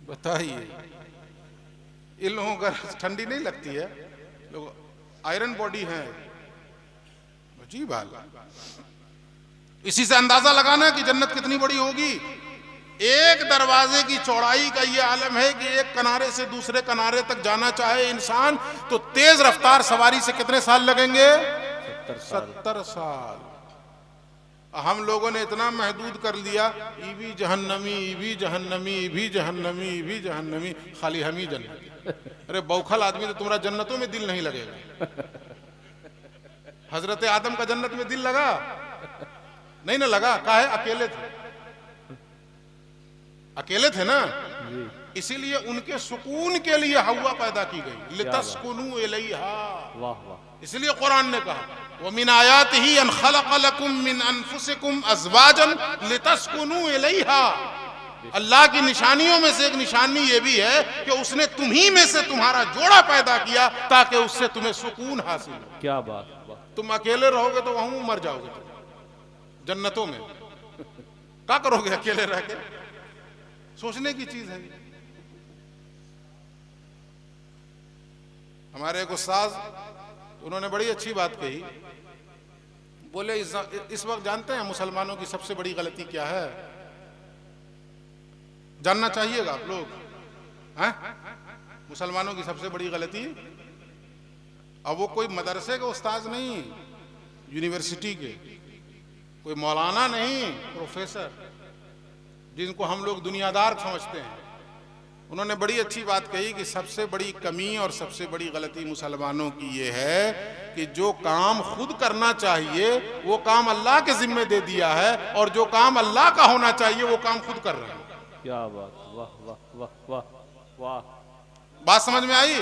बताइए, इन लोगों का ठंडी नहीं लगती है, लोग आयरन बॉडी है, अजीब हाल। इसी से अंदाजा लगाना कि जन्नत कितनी बड़ी होगी। एक दरवाजे की चौड़ाई का ये आलम है कि एक किनारे से दूसरे किनारे तक जाना चाहे इंसान तो तेज रफ्तार सवारी से कितने साल लगेंगे? 70 साल। हम लोगों ने इतना महदूद कर लिया, ईवी जहन्नमी, ईवी जहन्नमी, ईवी जहन्नमी, ईवी जहन्नमी, खाली हम ही जन्नत। अरे बौखल आदमी, तो तुम्हारा जन्नतों में दिल नहीं लगेगा। हजरत आदम का जन्नत में दिल लगा? नहीं ना लगा। काहे? अकेले थे, अकेले थे ना, इसीलिए उनके सुकून के लिए हवा पैदा की गई, लितस्कुनू इलैहा। वाह वाह। इसलिए कुरान ने कहा व मिन आयातिही अन खलक़ लकुम मिन अनफुसिकुम अज़वाजन लितस्कुनू इलैहा। अल्लाह की निशानियों में से एक निशानी ये भी है कि उसने तुम्ही में से तुम्हारा जोड़ा पैदा किया ताकि उससे तुम्हें सुकून हासिल हो। क्या बात, वाह। तुम अकेले रहोगे तो वहां मर जाओगे। जन्नतों में क्या करोगे अकेले रह के? सोचने की चीज है। हमारे एक उस्ताद, उन्होंने बड़ी अच्छी बात कही। बोले इस वक्त जानते हैं मुसलमानों की सबसे बड़ी गलती क्या है? जानना चाहिएगा आप लोग, हैं? मुसलमानों की सबसे बड़ी गलती, अब वो कोई मदरसे के उस्ताद नहीं, यूनिवर्सिटी के, कोई मौलाना नहीं, प्रोफेसर, जिनको हम लोग दुनियादार समझते हैं। उन्होंने बड़ी अच्छी बात कही कि सबसे बड़ी कमी और सबसे बड़ी गलती मुसलमानों की ये है कि जो काम खुद करना चाहिए वो काम अल्लाह के जिम्मे दे दिया है, और जो काम अल्लाह का होना चाहिए वो काम खुद कर रहे हैं। क्या बात, वाह वाह वाह वाह वाह। बात समझ में आई?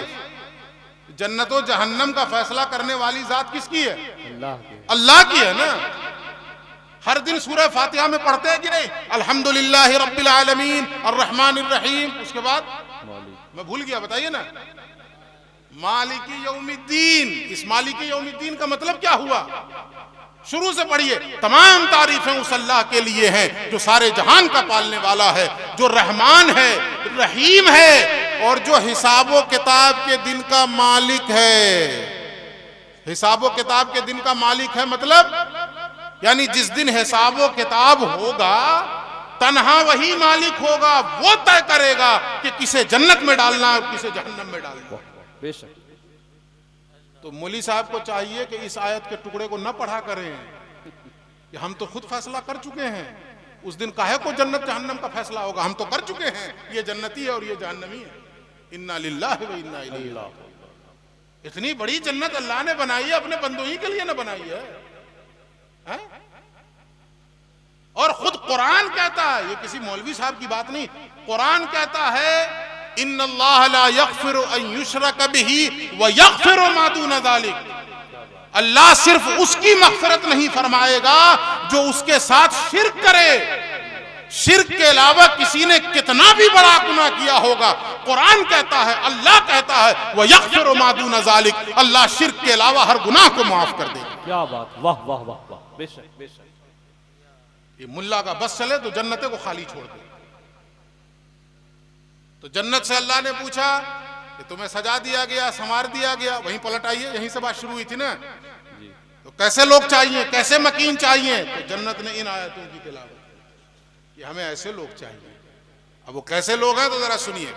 जन्नत और जहन्नम का फैसला करने वाली जात किसकी है? अल्लाह की। अल्लाह की है ना। हर दिन सूरह फातिहा में पढ़ते हैं कि नहीं, अल्हम्दुलिल्लाहि रब्बिल आलमीन अर्रहमानिर रहीम, उसके बाद मैं भूल गया, बताइए ना, मालिकी यौमिद्दीन। इस मालिकी यौमिद्दीन का मतलब क्या हुआ? शुरू से पढ़िए। तमाम तारीफें उस अल्लाह के लिए हैं जो सारे जहान का पालने वाला है, जो रहमान है, रहीम है, और जो हिसाबो किताब के दिन का मालिक है। हिसाबो किताब के दिन का मालिक है मतलब यानी जिस दिन हिसाबो किताब होगा तन्हा वही मालिक होगा, वो तय करेगा कि किसे जन्नत में डालना है और किसे जहन्नम में डालना है। बेशक। तो मौली साहब को चाहिए कि इस आयत के टुकड़े को न पढ़ा करें कि हम तो खुद फैसला कर चुके हैं। उस दिन काहे को जन्नत जहन्नम का फैसला होगा? हम तो कर चुके हैं, ये जन्नती है और ये जहन्नमी है। इन्ना लिल्लाहि व इन्ना इलैहि राजिऊन। इतनी बड़ी जन्नत अल्लाह ने बनाई है, अपने बंदों ही के लिए न बनाई है, हैं? और खुद कुरान कहता है, ये किसी मौलवी साहब की बात नहीं, कुरान कहता है इन्नल्लाह ला यग़फ़िरु अन युशरक बिही व यग़फ़िरु मा दून ज़ालिक। अल्लाह सिर्फ उसकी मग़फ़िरत नहीं फरमाएगा जो उसके साथ शिर्क करे। शिर्क के अलावा किसी ने कितना भी बड़ा गुनाह किया होगा, कुरान कहता है, अल्लाह कहता है व यग़फ़िरु मा दून ज़ालिक, अल्लाह शिर्क के अलावा हर गुनाह को माफ कर देगा। क्या बात, वाह वाह वाह वाह। बेशक बेशक। ये मुल्ला का बस चले तो जन्नते को खाली छोड़ दे। तो जन्नत से अल्लाह ने पूछा कि तुम्हें सजा दिया गया, संवार दिया गया, वहीं पलट आइए, यहीं से बात शुरू हुई थी ना। तो कैसे लोग चाहिए, कैसे मकीन चाहिए? तो जन्नत ने इन आयतों की तिलावत कि हमें ऐसे लोग चाहिए। अब वो कैसे लोग हैं तो जरा सुनिए।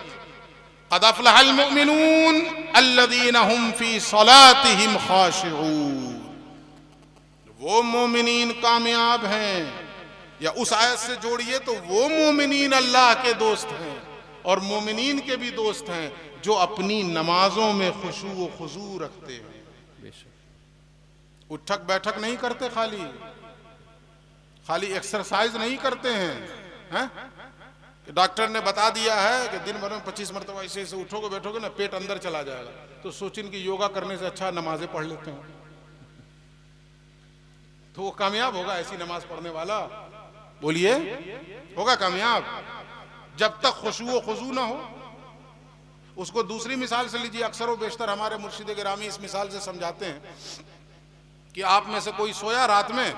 क़द अफ़लहल मुमिनून अल्लज़ीना हुम फ़ी सलातिहिम ख़ाशिऊन। वो मोमिनीन कामयाब हैं, या उस आयत से जोड़िए तो वो मोमिनीन अल्लाह के दोस्त हैं और मोमिनीन के भी दोस्त हैं जो अपनी नमाजों में खुशू व खुजू रखते हैं। उठक बैठक नहीं करते, खाली एक्सरसाइज नहीं करते हैं, कि डॉक्टर ने बता दिया है कि दिन भर में 25 मरतबा ऐसे ऐसे उठोगे बैठोगे ना पेट अंदर चला जाएगा, तो सोचिन कि योगा करने से अच्छा नमाजें पढ़ लेते हैं, तो वो कामयाब होगा। ऐसी नमाज पढ़ने वाला बोलिए होगा कामयाब। जब तक खुशू व खुजू ना हो। उसको दूसरी मिसाल से लीजिए। अक्सर व बेशतर हमारे मुर्शिद गिरामी इस मिसाल से समझाते हैं कि आप में से कोई सोया रात में,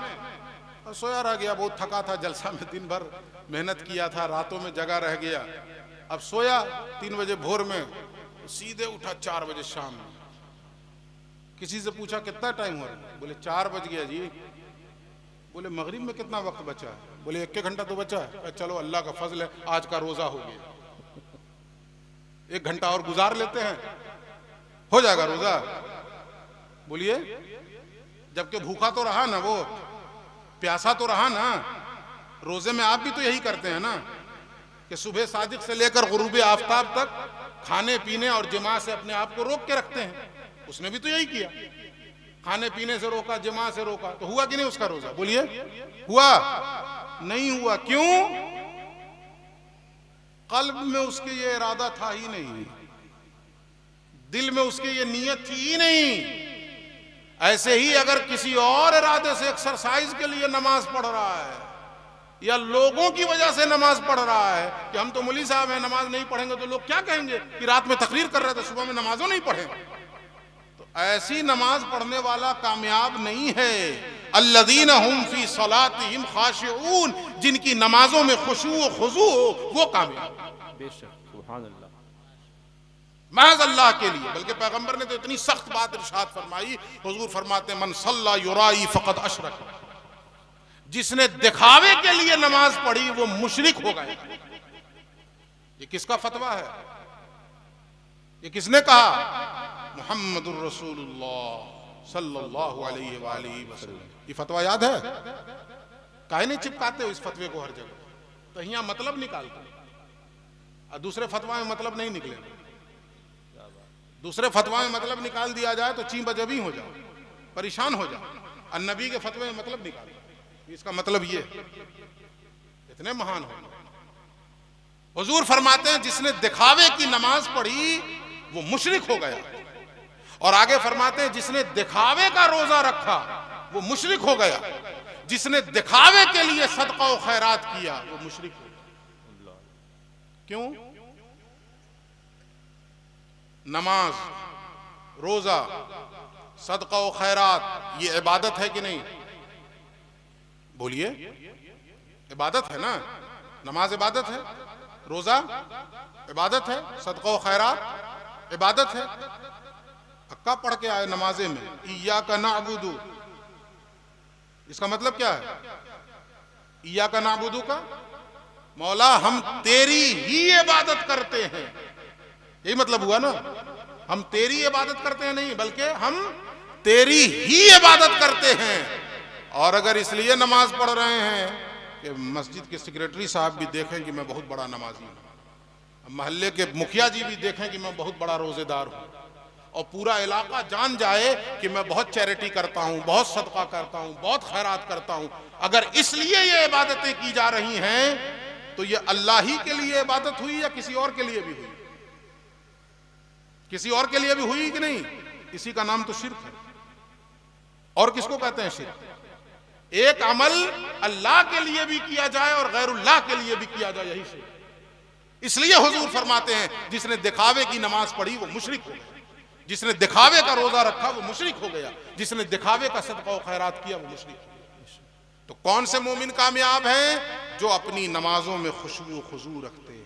और सोया रह गया, बहुत थका था, जलसा में दिन भर मेहनत किया था, रातों में जगा रह गया। अब सोया 3 बजे भोर में, सीधे उठा 4 बजे शाम में। किसी से पूछा कितना टाइम हो रहा है? बोले 4 बज गया जी। बोले मगरिब में कितना वक्त बचा है? बोले 1 घंटा तो बचा है। चलो अल्लाह का फजल है, आज का रोजा हो गया, 1 घंटा और गुजार लेते हैं, हो जाएगा रोजा। बोलिए, जबकि भूखा तो रहा ना, वो प्यासा तो रहा ना। रोजे में आप भी तो यही करते हैं ना कि सुबह सादिक से लेकर गुरूब आफ्ताब तक खाने पीने और जिमा से अपने आप को रोक के रखते हैं। उसने भी तो यही किया, खाने पीने से रोका, जिमा से रोका, तो हुआ कि नहीं उसका रोजा? बोलिए, हुआ? नहीं हुआ। क्यों? कल्ब में उसके ये इरादा था ही नहीं, दिल में उसके ये नियत थी ही नहीं। ऐसे ही अगर किसी और इरादे से एक्सरसाइज के लिए नमाज पढ़ रहा है या लोगों की वजह से नमाज पढ़ रहा है कि हम तो मौलवी साहब हैं, नमाज नहीं पढ़ेंगे तो लोग क्या कहेंगे कि रात में तकरीर कर रहे थे, सुबह में नमाजों नहीं पढ़े, तो ऐसी नमाज पढ़ने वाला कामयाब नहीं है। अल्लज़ीना हुम फी सलातिहिम खाशिऊन, जिनकी नमाजों में खुशू व खुजू हो, वो कामयाब। बेशक, सुभान अल्लाह। महज अल्लाह के लिए। बल्कि पैगंबर ने तो इतनी सख्त बात इरशाद फरमाई, हुजूर फरमाते मन सल्ला युराई फक़द अशरक, जिसने दिखावे के लिए नमाज पढ़ी वो मुशरिक हो गया। ये किसका फतवा है? ये किसने कहा? मुहम्मदुर रसूलुल्लाह सल्लल्लाहु अलैहि वसल्लम। ये फतवा याद है? काहे नहीं चिपकाते हो इस फतवे को हर जगह? तो यहाँ मतलब निकालते और दूसरे फतवा में मतलब नहीं निकले। दूसरे फतवा में मतलब निकाल दिया जाए तो ची बजबी हो जाओ, परेशान हो जाओ। और नबी के फतवे में मतलब निकालो, इसका मतलब ये इतने महान हो। हुजूर फरमाते हैं जिसने दिखावे की नमाज पढ़ी वो मुशरिक हो गया, और आगे फरमाते हैं जिसने दिखावे का रोजा रखा वो मुशरिक हो गया, जिसने दिखावे के लिए सदका और खैरात किया वो मुशरिक हो गया। क्यों? नमाज, रोजा, सदका और खैरात ये इबादत है कि नहीं? बोलिए, इबादत है ना? नमाज इबादत है, रोजा इबादत है, सदका और खैरात इबादत है। अक्का पढ़ के आए नमाजे में इय्याका नअबुदु, इसका मतलब क्या है? इय्याका नअबुदु का मौला हम तेरी ही इबादत करते हैं, यही मतलब हुआ ना। हम तेरी इबादत करते हैं नहीं, बल्कि हम तेरी ही इबादत करते हैं। और अगर इसलिए नमाज पढ़ रहे हैं कि मस्जिद के सेक्रेटरी साहब भी देखें कि मैं बहुत बड़ा नमाजी हूं, मोहल्ले के मुखिया जी भी देखें कि मैं बहुत बड़ा रोजेदार हूं, और पूरा इलाका जान जाए कि मैं बहुत चैरिटी करता हूं, बहुत सदका करता हूं, बहुत खैरात करता हूं, अगर इसलिए ये इबादतें की जा रही हैं तो ये अल्लाह ही के लिए इबादत हुई या किसी और के लिए भी हुई? किसी और के लिए भी हुई कि नहीं? इसी का नाम तो शिर्क है। और किसको कहते हैं शिर्क? एक अमल अल्लाह के लिए भी किया जाए और गैरुल्लाह के लिए भी किया जाए, यही शिर्क। इसलिए हुजूर फरमाते हैं जिसने दिखावे की नमाज पढ़ी वो मुशरिक हो गया, जिसने दिखावे का रोजा रखा वो मुशरिक हो गया, जिसने दिखावे का सदका और खैरात किया वो मुशरिक हो गया। तो कौन से मोमिन कामयाब हैं? जो अपनी नमाजों में खुशू खुजू रखते हैं।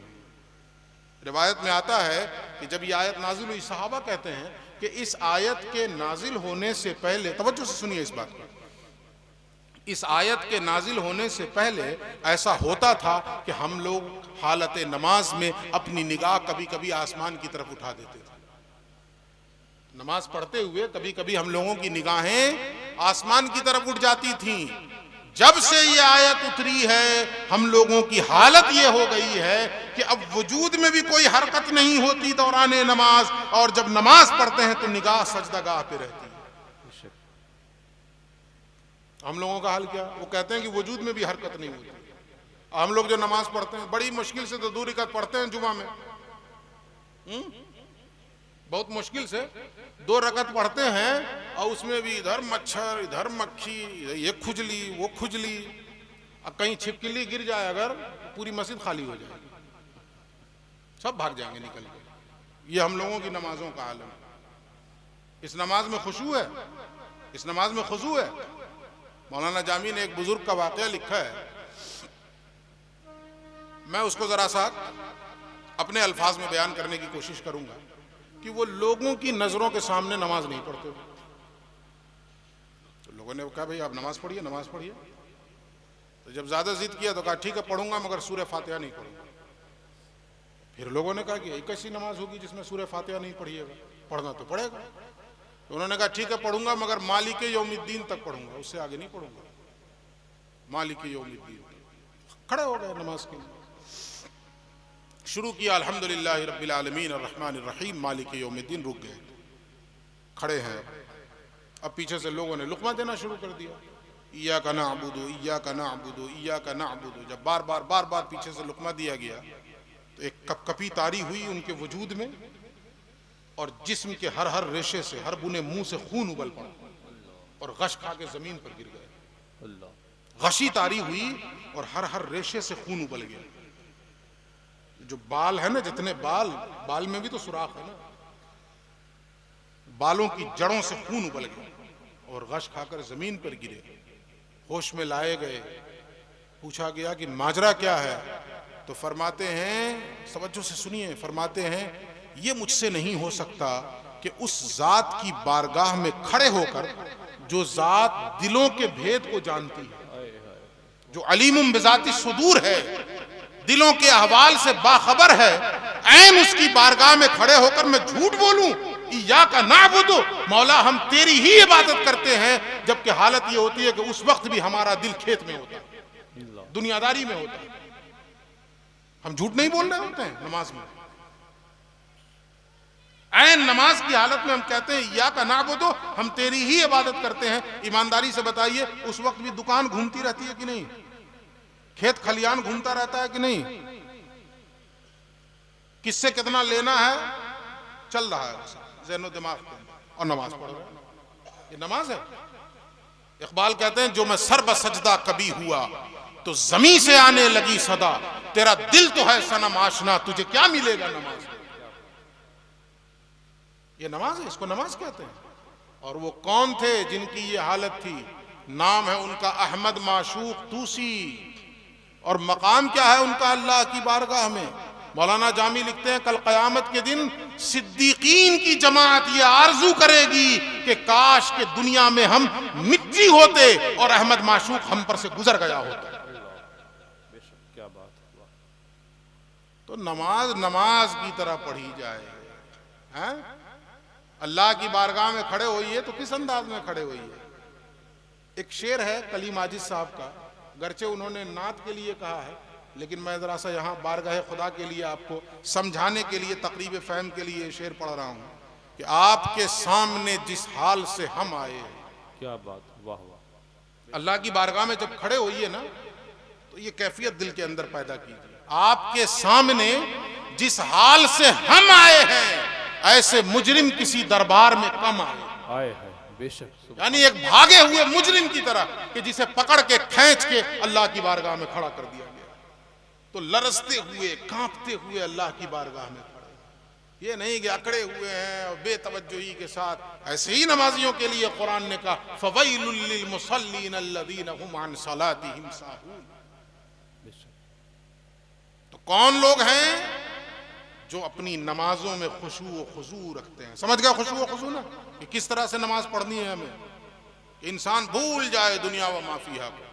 रिवायत में आता है कि जब ये आयत नाजिल हुई, सहाबा कहते हैं कि इस आयत के नाजिल होने से पहले, तवज्जो से सुनिए इस बात को, इस आयत के नाजिल होने से पहले ऐसा होता था कि हम लोग हालत नमाज में अपनी निगाह कभी कभी आसमान की तरफ उठा देते थे। नमाज पढ़ते हुए कभी कभी हम लोगों की निगाहें आसमान की तरफ उठ जाती थीं। जब से ये आयत उतरी है हम लोगों की हालत ये हो गई है कि अब वजूद में भी कोई हरकत नहीं होती दौरान नमाज, और जब नमाज पढ़ते हैं तो निगाह सजदागाह पे रहती है। हम लोगों का हाल क्या? वो कहते हैं कि वजूद में भी हरकत नहीं होती। हम लोग जो नमाज पढ़ते हैं बड़ी मुश्किल से तो 2 रकात पढ़ते हैं जुमा में, बहुत मुश्किल से 2 रकात पढ़ते हैं, और उसमें भी इधर मच्छर, इधर मक्खी, ये खुजली, वो खुजली, और कहीं छिपकली गिर जाए अगर पूरी मस्जिद खाली हो जाए, सब भाग जाएंगे निकल के। ये हम लोगों की नमाजों का हाल है। इस नमाज में खुशू है, इस नमाज में खुशू है। मौलाना जामी ने एक बुजुर्ग का वाकया लिखा है, मैं उसको जरा सा अपने अल्फाज में बयान करने की कोशिश करूंगा कि वो लोगों की नजरों के सामने नमाज नहीं पढ़ते। तो लोगों ने कहा भाई आप नमाज पढ़िए, नमाज पढ़िए। तो जब ज्यादा जिद किया तो कहा ठीक है पढ़ूंगा मगर सूरह फातिहा नहीं पढ़ूंगा। फिर लोगों ने कहा कि एक ऐसी नमाज होगी जिसमें सूरह फातिहा नहीं पढ़िएगा, पढ़ना तो पड़ेगा। तो उन्होंने कहा ठीक है पढ़ूंगा मगर मालिक यौमिद्दीन तक पढ़ूंगा, उससे आगे नहीं पढ़ूंगा। मालिक यौमिद्दीन खड़े हो गए नमाज के लिए, शुरू किया अल्हम्दुलिल्लाह रब्बिल आलमीन अर्रहमानिर रहीम मालिक यौमिद्दीन, रुक गए, खड़े हैं। अब पीछे से लोगों ने लुक़मा देना शुरू कर दिया, इय्याका नअबुदु इय्याका नअबुदु इय्याका नअबुदु। जब बार बार पीछे से लुक़मा दिया गया तो एक कपकपी तारी हुई उनके वजूद में, और जिस्म के हर रेशे से, हर बुने मुंह से खून उबल पड़ा और गश खा के जमीन पर गिर गए। गशी तारी हुई और हर रेशे से खून उबल गया। जो बाल है ना, जितने बाल में भी तो सुराख है ना, बालों की जड़ों से खून उबल गया और गश खाकर जमीन पर गिरे। होश में लाए गए, पूछा गया कि माजरा क्या है? तो फरमाते हैं, तवज्जो से सुनिए, फरमाते हैं ये मुझसे नहीं हो सकता कि उस जात की बारगाह में खड़े होकर, जो जात दिलों के भेद को जानती है, जो अलीमुम बिजाती सुदूर है, दिलों के अहवाल से बाखबर है, ऐन उसकी बारगाह में खड़े होकर मैं झूठ बोलूं इय्याका नअबुदु, मौला हम तेरी ही इबादत करते हैं, जबकि हालत ये होती है कि उस वक्त भी हमारा दिल खेत में होता है। दुनियादारी में होता है। हम झूठ नहीं बोल रहे होते हैं नमाज में। ऐन नमाज की हालत में हम कहते हैं या का नाबुदो, हम तेरी ही इबादत करते हैं। ईमानदारी से बताइए, उस वक्त भी दुकान घूमती रहती है कि नहीं? खेत खलियान घूमता रहता है कि नहीं? किससे कितना लेना है चल रहा है ज़हनो दिमाग के अंदर, और नमाज पढ़ रहा है। ये नमाज है। इकबाल कहते हैं, जो मैं सर बसजदा कभी हुआ तो जमीन से आने लगी सदा, तेरा दिल तो है सनम आशना, तुझे क्या मिलेगा नमाज। ये नमाज है, इसको नमाज कहते हैं। और वो कौन थे जिनकी ये हालत थी? नाम है उनका अहमद माशूक तूसी, और मकाम क्या है उनका अल्लाह की बारगाह में। मौलाना जामी लिखते हैं, कल क़यामत के दिन सिद्दीकीन की जमात ये आरजू करेगी कि काश के दुनिया में हम मिट्टी होते और अहमद माशूक हम पर से गुजर गया होता। क्या बात है। तो नमाज नमाज की तरह पढ़ी जाए। हैं? अल्लाह की बारगाह में खड़े होइए तो किस अंदाज में खड़े होइए। एक शेर है कलीम आजिज साहब का, गरचे उन्होंने नात के लिए कहा है, लेकिन मैं जरा सा यहाँ बारगाह खुदा के लिए आपको समझाने के लिए, तकरीब फहम के लिए शेर पढ़ रहा हूँ कि आपके सामने जिस हाल से हम आए। क्या बात, वाह वाह। अल्लाह की बारगाह में जब खड़े होइए ना, तो ये कैफियत दिल के अंदर पैदा कीजिए। आपके सामने जिस हाल से हम आए हैं, ऐसे मुजरिम किसी दरबार में कम आए है। बेशक। यानी एक भागे हुए मुजरिम की तरह कि जिसे पकड़ के खींच के अल्लाह की बारगाह में खड़ा कर दिया गया, तो लरजते हुए कांपते हुए अल्लाह की बारगाह में खड़े। ये नहीं कि अकड़े हुए हैं और बेतवज्जोही के साथ। ऐसे ही नमाजियों के लिए कुरान ने कहा, फवैलुल लिल मुसल्लीन अल्लज़ीना हुम अन सलातिहिम साहून। तो कौन लोग हैं जो अपनी नमाजों में खुशू व खुजू रखते हैं? समझ गया खुशू व खुजू ना, कि किस तरह से नमाज पढ़नी है हमें। इंसान भूल जाए दुनिया व माफिया को,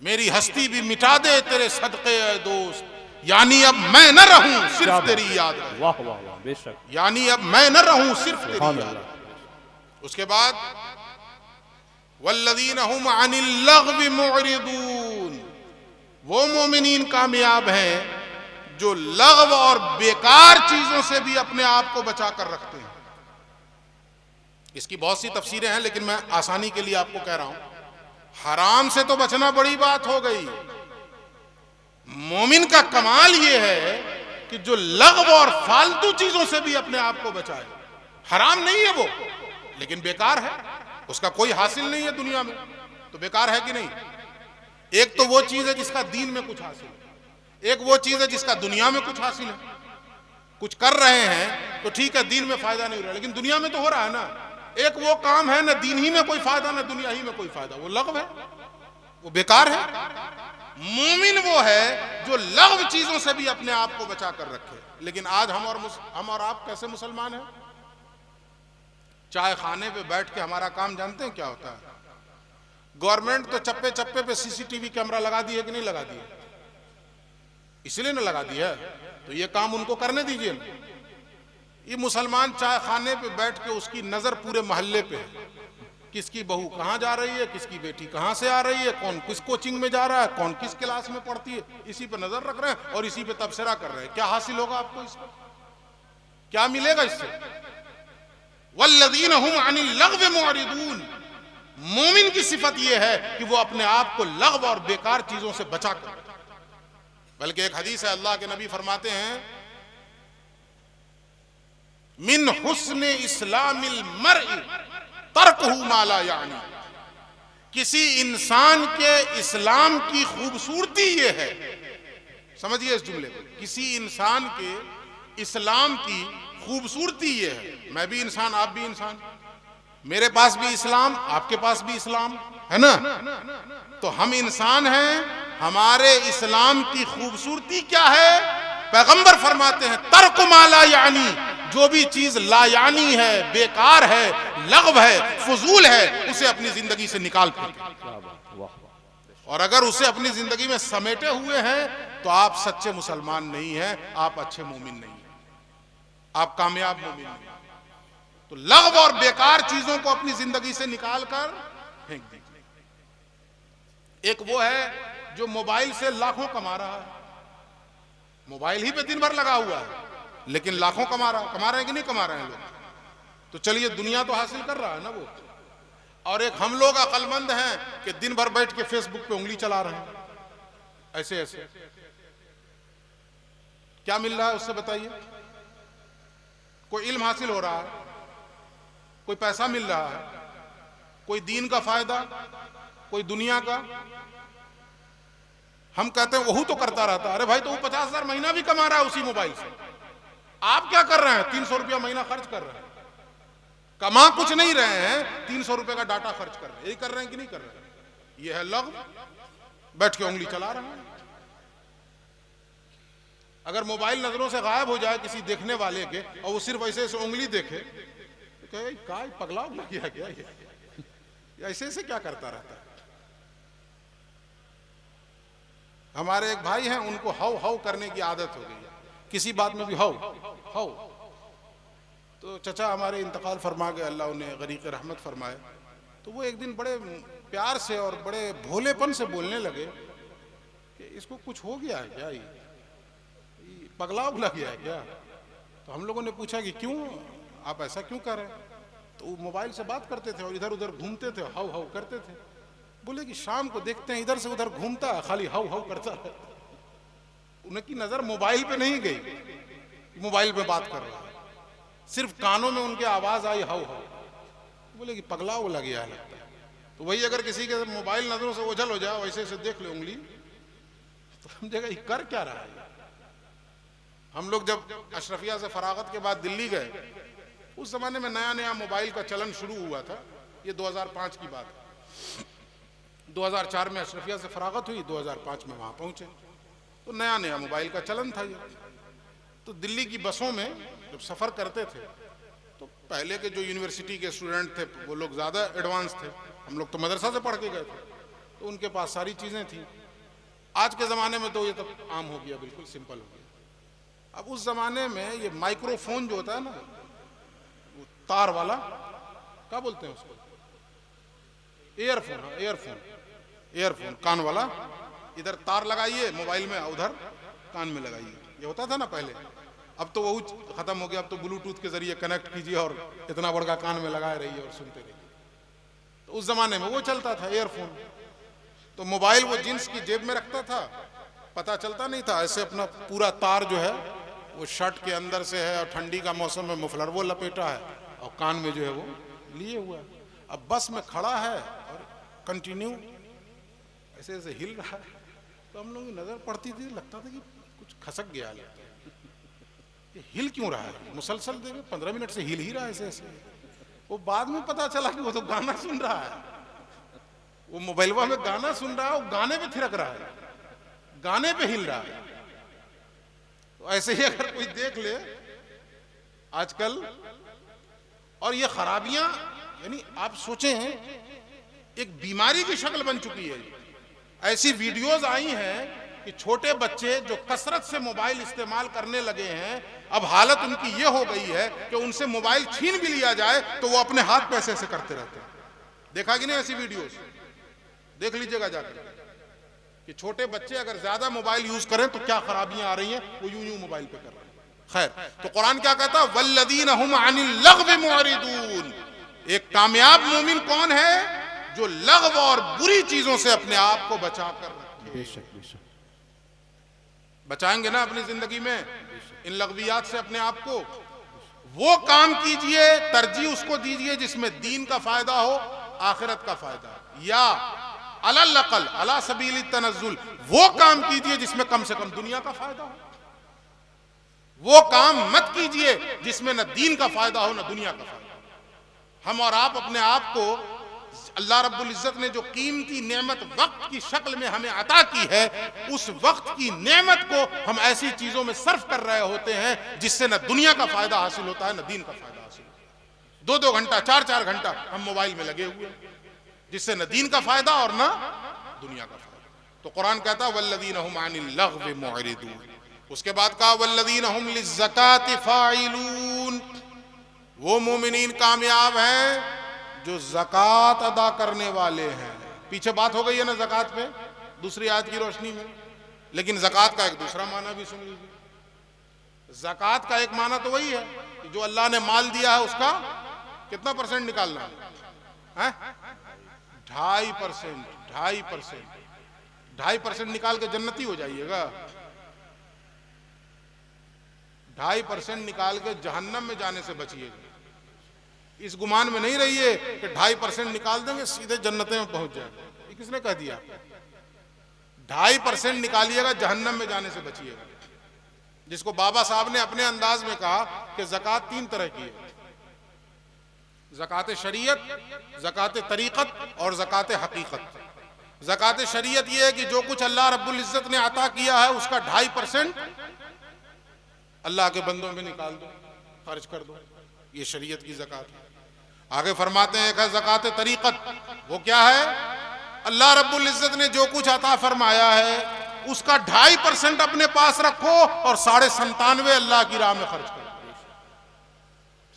मेरी हस्ती भी मिटा दे तेरे सदक़े ऐ दोस्त, यानी अब मैं न रहूं सिर्फ तेरी याद रहे। वाह वाह वाह, बेशक। यानी अब मैं न रहूं सिर्फ तेरी याद रहे। उसके बाद वल्लज़ीना हुम अनिल लग़्वी मुअरिदून, वो मोमिनीन कामयाब हैं जो लग़्व और बेकार चीजों से भी अपने आप को बचा कर रखते हैं। इसकी बहुत सी तफसीरें हैं, लेकिन मैं आसानी के लिए आपको कह रहा हूं। हराम से तो बचना बड़ी बात हो गई। मोमिन का कमाल यह है कि जो लग़्व और फालतू चीजों से भी अपने आप को बचाए। हराम नहीं है वो, लेकिन बेकार है, उसका कोई हासिल नहीं है दुनिया में, तो बेकार है कि नहीं? एक तो वो चीज है जिसका दीन में कुछ हासिल है, एक वो चीज है जिसका दुनिया में कुछ हासिल है। कुछ कर रहे हैं तो ठीक है, दीन में फायदा नहीं हो रहा, लेकिन दुनिया में तो हो रहा है ना। एक वो काम है ना दीन ही में कोई फायदा ना दुनिया ही में कोई फायदा, वो लग़्व है, वो बेकार है। मोमिन वो है जो लग़्व चीजों से भी अपने आप को बचा कर रखे। लेकिन आज हम और आप कैसे मुसलमान हैं? चाय खाने पे बैठ के हमारा काम जानते हैं क्या होता है? गवर्नमेंट तो चप्पे चप्पे पे सीसीटीवी कैमरा लगा दी है कि नहीं लगा दी है? इसलिए ना लगा दिया, तो ये काम उनको करने दीजिए ना। ये मुसलमान चाय खाने पे बैठ के उसकी नजर पूरे मोहल्ले पे है, किसकी बहू कहाँ जा रही है, किसकी बेटी कहाँ से आ रही है, कौन किस कोचिंग में जा रहा है, कौन किस क्लास में पढ़ती है, इसी पे नजर रख रहे हैं और इसी पे तबसरा कर रहे हैं। क्या हासिल होगा आपको इससे? क्या मिलेगा इससे? वल्लज़ीना हुम अनिल लग़्वी मुअरिदून, मोमिन की सिफत यह है कि वो अपने आप को लग़्व और बेकार चीजों से बचा कर। बल्कि एक हदीस है, अल्लाह के नबी फरमाते हैं, मिन हुस्न इस्लामिल मर्इ तर्कहु मा ला यानी। किसी इंसान के इस्लाम की खूबसूरती ये है, समझिए इस जुमले को, किसी इंसान के इस्लाम की खूबसूरती ये है। मैं भी इंसान, आप भी इंसान, मेरे पास भी इस्लाम, आपके पास भी इस्लाम है ना, तो हम इंसान हैं। हमारे इस्लाम की खूबसूरती क्या है? पैगंबर फरमाते हैं, तर्क मा ला यानी, जो भी चीज ला यानी है, बेकार है, लग़्व है, फजूल है, उसे अपनी जिंदगी से निकाल फेंके। और अगर उसे अपनी जिंदगी में समेटे हुए हैं तो आप सच्चे मुसलमान नहीं हैं, आप अच्छे मोमिन नहीं हैं, आप कामयाब मोमिन नहीं। तो लग़्व और बेकार चीजों को अपनी जिंदगी से निकाल कर फेंक दीजिए। एक वो है जो मोबाइल से लाखों कमा रहा है, मोबाइल ही पे दिन भर लगा हुआ है, लेकिन लाखों कमा रहे हैं कि नहीं कमा रहे हैं लोग? तो चलिए, दुनिया तो हासिल कर रहा है ना वो। और एक हम लोग अक्लमंद हैं कि दिन भर बैठ के फेसबुक पे उंगली चला रहे हैं, ऐसे ऐसे। क्या मिल रहा है उससे बताइए? कोई इल्म हासिल हो रहा है, कोई पैसा मिल रहा है, कोई दीन का फायदा, कोई दुनिया का? हम कहते हैं वही तो करता रहता है। अरे भाई, तो वो 50,000 महीना भी कमा रहा है उसी मोबाइल से। आप क्या कर रहे हैं? 300 रुपया महीना खर्च कर रहे हैं, कमा कुछ नहीं रहे हैं, 300 रुपए का डाटा खर्च कर रहे हैं। यही कर रहे हैं कि नहीं कर रहे हैं? ये है लग़्व, बैठ के उंगली चला रहे हैं। अगर मोबाइल नजरों से गायब हो जाए किसी देखने वाले के, और वो सिर्फ ऐसे ऐसे उंगली देखे, तो कहे काय पगला उगला गया क्या ये? ऐसे ऐसे क्या करता रहता है? हमारे एक भाई हैं, उनको हाउ हाउ करने की आदत हो गई है, किसी बात में भी हाउ हाउ। तो चचा हमारे इंतकाल फरमा गए, अल्लाह उन्हें गरीक़ रहमत फरमाए। तो वो एक दिन बड़े प्यार से और बड़े भोलेपन से बोलने लगे कि इसको कुछ हो गया है क्या, ये पगला उगला गया है क्या? तो हम लोगों ने पूछा कि क्यों, आप ऐसा क्यों कर रहे हैं? तो वो मोबाइल से बात करते थे और इधर उधर घूमते थे, हाउ हाउ करते थे। बोले कि शाम को देखते हैं इधर से उधर घूमता है, खाली हाउ हाउ करता है। उनकी नजर मोबाइल पे नहीं गई, मोबाइल पे बात कर रहा है, सिर्फ कानों में उनके आवाज आई हाउ हाउ। बोले कि पगला उगला गया लगता है। तो वही अगर किसी के मोबाइल नजरों से ओझल हो जाए, वैसे से देख ले उंगली, तो समझेगा ये कर क्या रहा है। हम लोग जब अशरफिया से फरागत के बाद दिल्ली गए, उस जमाने में नया नया मोबाइल का चलन शुरू हुआ था, ये 2005 की बात है। 2004 में अशरफिया से फरागत हुई, 2005 में वहां पहुंचे, तो नया नया मोबाइल का चलन था ये। तो दिल्ली की बसों में जब सफर करते थे, तो पहले के जो यूनिवर्सिटी के स्टूडेंट थे वो लोग ज्यादा एडवांस थे, हम लोग तो मदरसा से पढ़ के गए थे, तो उनके पास सारी चीजें थी। आज के जमाने में तो ये तो आम हो गया, बिल्कुल सिंपल हो गया। अब उस जमाने में ये माइक्रोफोन जो होता है ना, वो तार वाला, क्या बोलते हैं उसको, एयरफोन, हाँ एयरफोन, एयरफोन कान वाला, इधर तार लगाइए मोबाइल में, उधर कान में लगाइए, ये होता था ना पहले। अब तो वो खत्म हो गया, अब तो ब्लूटूथ के जरिए कनेक्ट कीजिए और इतना बड़ा कान में लगाए रहिए और सुनते रहिए। तो उस जमाने में वो चलता था एयरफोन। तो मोबाइल वो जींस की जेब में रखता था, पता चलता नहीं था, ऐसे अपना पूरा तार जो है वो शर्ट के अंदर से है, और ठंडी का मौसम में मफलर वो लपेटा है, और कान में जो है वो लिए हुआ है। अब बस में खड़ा है और कंटिन्यू ऐसे ऐसे हिल रहा है, तो हम लोग की नजर पड़ती थी, लगता था कि कुछ खसक गया, लगता है ये हिल क्यों रहा है, मुसलसल देखे 15 मिनट से हिल ही रहा है ऐसे ऐसे। वो बाद में पता चला कि वो तो गाना सुन रहा है, वो मोबाइलवा में गाना सुन रहा है, वो गाने पे थिरक रहा है, गाने पे हिल रहा है। तो ऐसे ही अगर कोई देख ले आजकल, और ये खराबियां, यानी आप सोचें एक बीमारी की शक्ल बन चुकी है। ऐसी वीडियोस आई हैं कि छोटे बच्चे जो कसरत से मोबाइल इस्तेमाल करने लगे हैं, अब हालत उनकी ये हो गई है कि उनसे मोबाइल छीन भी लिया जाए तो वो अपने हाथ पे ऐसे करते रहते हैं। देखा कि नहीं ऐसी वीडियोस? देख लीजिएगा जाकर कि छोटे बच्चे अगर ज्यादा मोबाइल यूज करें तो क्या खराबियां आ रही हैं, वो यूं यूं मोबाइल पे कर रहे हैं। खैर, तो कुरान क्या कहता है, वल्लदीना हुम अनिल लग़्व मुअरिदून। एक कामयाब मोमिन कौन है? जो लग़्व और बुरी चीजों से अपने आप को बचा कर रखे। बेशक बेशक बचाएंगे ना अपनी जिंदगी में इन लग़वियात से अपने आप को। वो काम कीजिए, तरजीह उसको दीजिए जिसमें दीन का फायदा हो, आखिरत का फायदा, या अलल अक़ल अला सबील तनज़्ज़ुल वो काम कीजिए जिसमें कम से कम दुनिया का फायदा हो। वो काम मत कीजिए जिसमें न दीन का फायदा हो न दुनिया का फायदा। हम और आप अपने आप को अल्लाह रब्बुल इज्जत ने जो कीमती नेमत वक्त की शक्ल में हमें अता की है, उस वक्त की नेमत को हम ऐसी चीजों में सर्फ कर रहे होते हैं जिससे न दुनिया का फायदा हासिल होता है न दीन का फायदा हासिल होता है। 2-2 घंटा 4-4 घंटा हम मोबाइल में लगे हुए हैं, जिससे न दीन का फायदा और न दुनिया का फायदा। तो कुरान कहता है वल्लदीना हुम अनिल लग़्व मुअरिदून। उसके बाद कहा वल्लदीना हुम लिज़्ज़काति फ़ाइलून। वो मोमिनीन कामयाब हैं जो ज़कात अदा करने वाले हैं। पीछे बात हो गई है ना ज़कात पे, दूसरी आयत की रोशनी में। लेकिन ज़कात का एक दूसरा माना भी सुन लीजिए। ज़कात का एक माना तो वही है कि जो अल्लाह ने माल दिया है उसका कितना % निकालना है? 2.5%। 2.5% निकाल के जन्नती हो जाइएगा। 2.5% निकाल के जहन्नम में जाने से बचिएगा। इस गुमान में नहीं रहिए कि 2.5% निकाल देंगे सीधे जन्नते में पहुंच जाएंगे। ये किसने कह दिया? 2.5% निकालिएगा, जहन्नम में जाने से बचिएगा। जिसको बाबा साहब ने अपने अंदाज में कहा कि ज़कात 3 तरह की है, ज़कात शरीयत, ज़कात तरीक़त और ज़कात हकीकत। ज़कात शरीयत ये है कि जो कुछ अल्लाह रब्बुल इज़्ज़त ने अता किया है उसका 2.5% अल्लाह के बंदों में निकाल दो, खर्च कर दो। ये शरीयत की ज़कात है। आगे फरमाते हैं एक है ज़कात तरीक़त। वो क्या है? अल्लाह रब्बुल इज़्ज़त ने जो कुछ अता फरमाया है उसका 2.5% अपने पास रखो और 97.5 अल्लाह की राह में खर्च करो।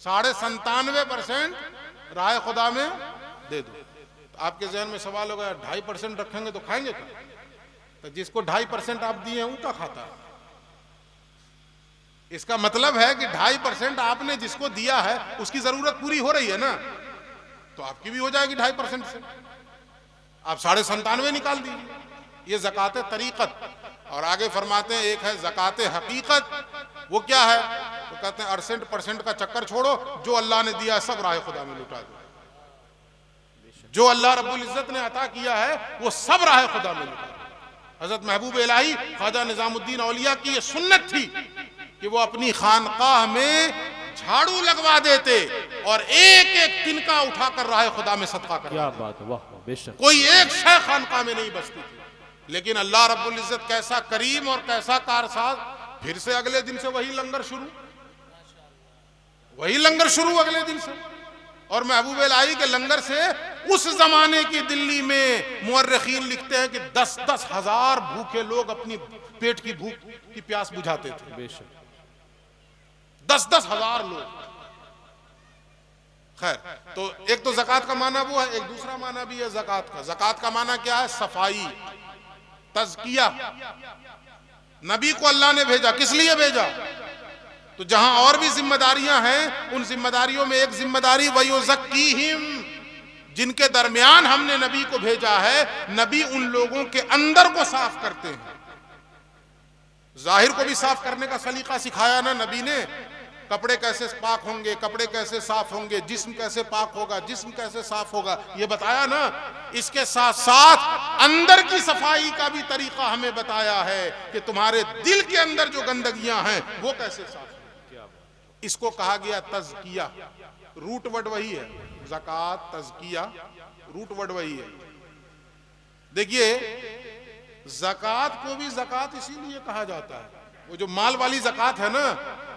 97.5% राह खुदा में दे दो। तो आपके जहन में सवाल होगा 2.5% रखेंगे तो खाएंगे क्या? तो जिसको 2.5% आप दिए हैं उनका खाता है। इसका मतलब है कि 2.5% आपने जिसको दिया है उसकी जरूरत पूरी हो रही है ना, तो आपकी भी हो जाएगी 2.5% से। आप 97.5 निकाल दीजिए। ये ज़कात तरीक़त। और आगे फरमाते हैं एक है ज़कात हकीकत। वो क्या है? तो कहते हैं 68% का चक्कर छोड़ो, जो अल्लाह ने दिया सब राह खुदा में लुटा दो। जो अल्लाह रब्बुल इज़्ज़त ने अता किया है वो सब राह खुदा में लुटा दो। हज़रत महबूब इलाही ख्वाजा निज़ामुद्दीन औलिया की ये सुन्नत थी कि वो अपनी खानकाह में झाड़ू लगवा देते और एक एक तिनका उठाकर राह खुदा में सदका करते। क्या बात है, वाह बेशक। कोई एक शय खानकाह में नहीं बचती थी। लेकिन अल्लाह रब्बुल इज़्ज़त कैसा करीम और कैसा कारसाज, फिर से अगले दिन से वही लंगर शुरू, वही लंगर शुरू अगले दिन से। और महबूब इलाही के लंगर से उस जमाने की दिल्ली में मुअर्रिखीन लिखते हैं कि 10-10 हजार भूखे लोग अपनी पेट की भूख की प्यास बुझाते थे। बेशक 10-10 हजार लोग। खैर, तो एक तो ज़कात का माना वो है, एक दूसरा माना भी है ज़कात का। ज़कात का माना क्या है? सफाई, तज़किया। नबी को अल्लाह ने भेजा, किस लिए भेजा? तो जहां और भी जिम्मेदारियां हैं उन जिम्मेदारियों में एक जिम्मेदारी वयुज़क्कीहिम, जिनके दरमियान हमने नबी को भेजा है, नबी उन लोगों के अंदर को साफ करते हैं। जाहिर को भी साफ करने का सलीका सिखाया ना नबी ने। कपड़े कैसे पाक होंगे, कपड़े कैसे साफ होंगे, जिस्म कैसे पाक होगा, जिस्म कैसे साफ होगा, ये बताया ना। इसके साथ साथ अंदर की सफाई का भी तरीका हमें बताया है कि तुम्हारे दिल के अंदर जो गंदगियां हैं वो कैसे साफ। इसको कहा गया तज़किया। रूट वर्ड वही है, ज़कात, तज़किया, रूट वर्ड वही है। देखिए, ज़कात को भी ज़कात इसीलिए कहा जाता है, वो जो माल वाली ज़कात है ना,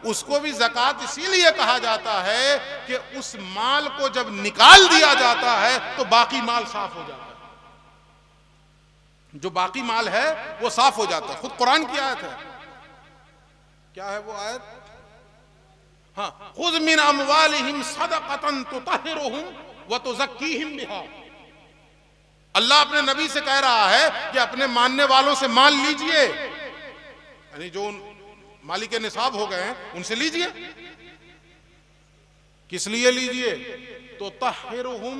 उसको भी ज़कात इसीलिए कहा जाता है कि उस माल को जब निकाल दिया जाता है तो बाकी माल साफ हो जाता है। जो बाकी माल है वो साफ हो जाता है। खुद कुरान की आयत है। क्या है वो आयत? हाँ, खुज़ मिन अमवालिहिम सदक़तन तुतहिरुहुम व तुज़क्कीहिम बिहा। अल्लाह अपने नबी से कह रहा है कि अपने मानने वालों से माल लीजिए, यानी जो मालिक निसाब हो गए हैं उनसे लीजिए। किस लिए लीजिए? तो तहिरुहुम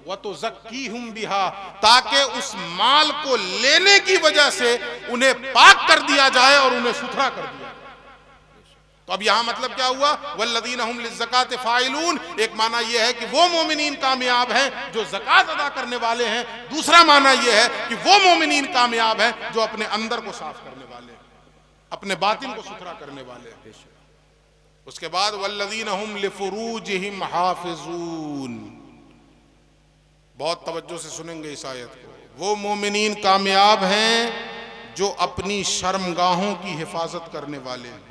व तुज़क्कीहुम बिहा, ताकि उस माल को लेने की वजह से उन्हें पाक कर दिया जाए और उन्हें सुथरा कर दिया। तो अब यहां मतलब क्या हुआ? वल्लज़ीना हुम लिज़्ज़काति फ़ाइलून। एक माना यह है कि वो मोमिनीन कामयाब हैं जो ज़कात अदा करने वाले हैं। दूसरा माना यह है कि वो मोमिनीन कामयाब हैं जो अपने अंदर को साफ करने वाले हैं, अपने बातिन को सुथरा करने वाले हैं। उसके बाद वल्लज़ीना हुम लिफ़ुरूजिहिम हाफ़िज़ून। बहुत तवज्जो से सुनेंगे इस आयत को। वो मोमिनीन कामयाब हैं जो अपनी शर्मगाहों की हिफाजत करने वाले हैं।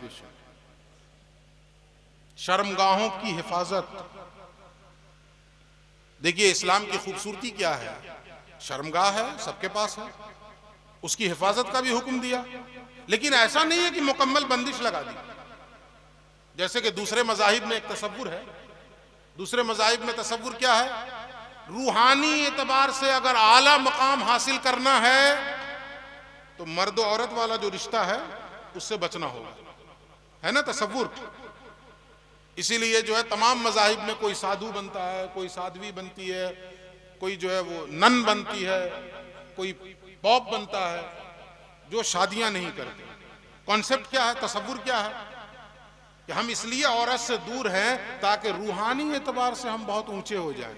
शर्मगाहों की हिफाजत। देखिए, इस्लाम की खूबसूरती क्या है? शर्मगाह है, सबके पास है, उसकी हिफाजत का भी हुक्म दिया। लेकिन ऐसा नहीं है कि मुकम्मल बंदिश लगा दी। जैसे कि दूसरे मज़ाहिब में एक तसव्वुर है। दूसरे मज़ाहिब में तसव्वुर क्या है? रूहानी एतबार से अगर आला मकाम हासिल करना है तो मर्द औरत वाला जो रिश्ता है उससे बचना होगा, है ना तसव्वुर। इसीलिए जो है तमाम मज़ाहिब में कोई साधु बनता है, कोई साध्वी बनती है, कोई जो है वो नन बनती है, कोई पॉप बनता है, जो शादियां नहीं करते। कॉन्सेप्ट क्या है, तसव्वुर क्या है कि हम इसलिए औरत से दूर हैं ताकि रूहानी एतबार से हम बहुत ऊंचे हो जाएं।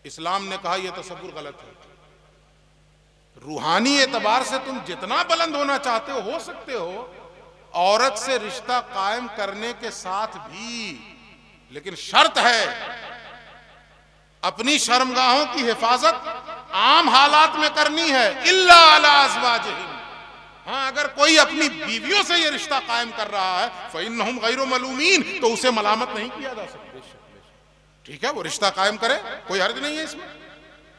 इस्लाम ने कहा यह तसव्वुर गलत है। रूहानी एतबार से तुम जितना बुलंद होना चाहते हो सकते हो, औरत से रिश्ता कायम करने के साथ भी, लेकिन शर्त है अपनी शर्मगाहों की हिफाजत आम हालात में करनी है, इल्ला अला अज़वाजिहिम। हाँ, अगर कोई अपनी बीवियों से यह रिश्ता कायम कर रहा है फ़इन्नहुम गैरु मलूमीन, तो उसे मलामत नहीं किया जा सकता। ठीक है, वो रिश्ता कायम करे, कोई हर्ज नहीं है इसमें।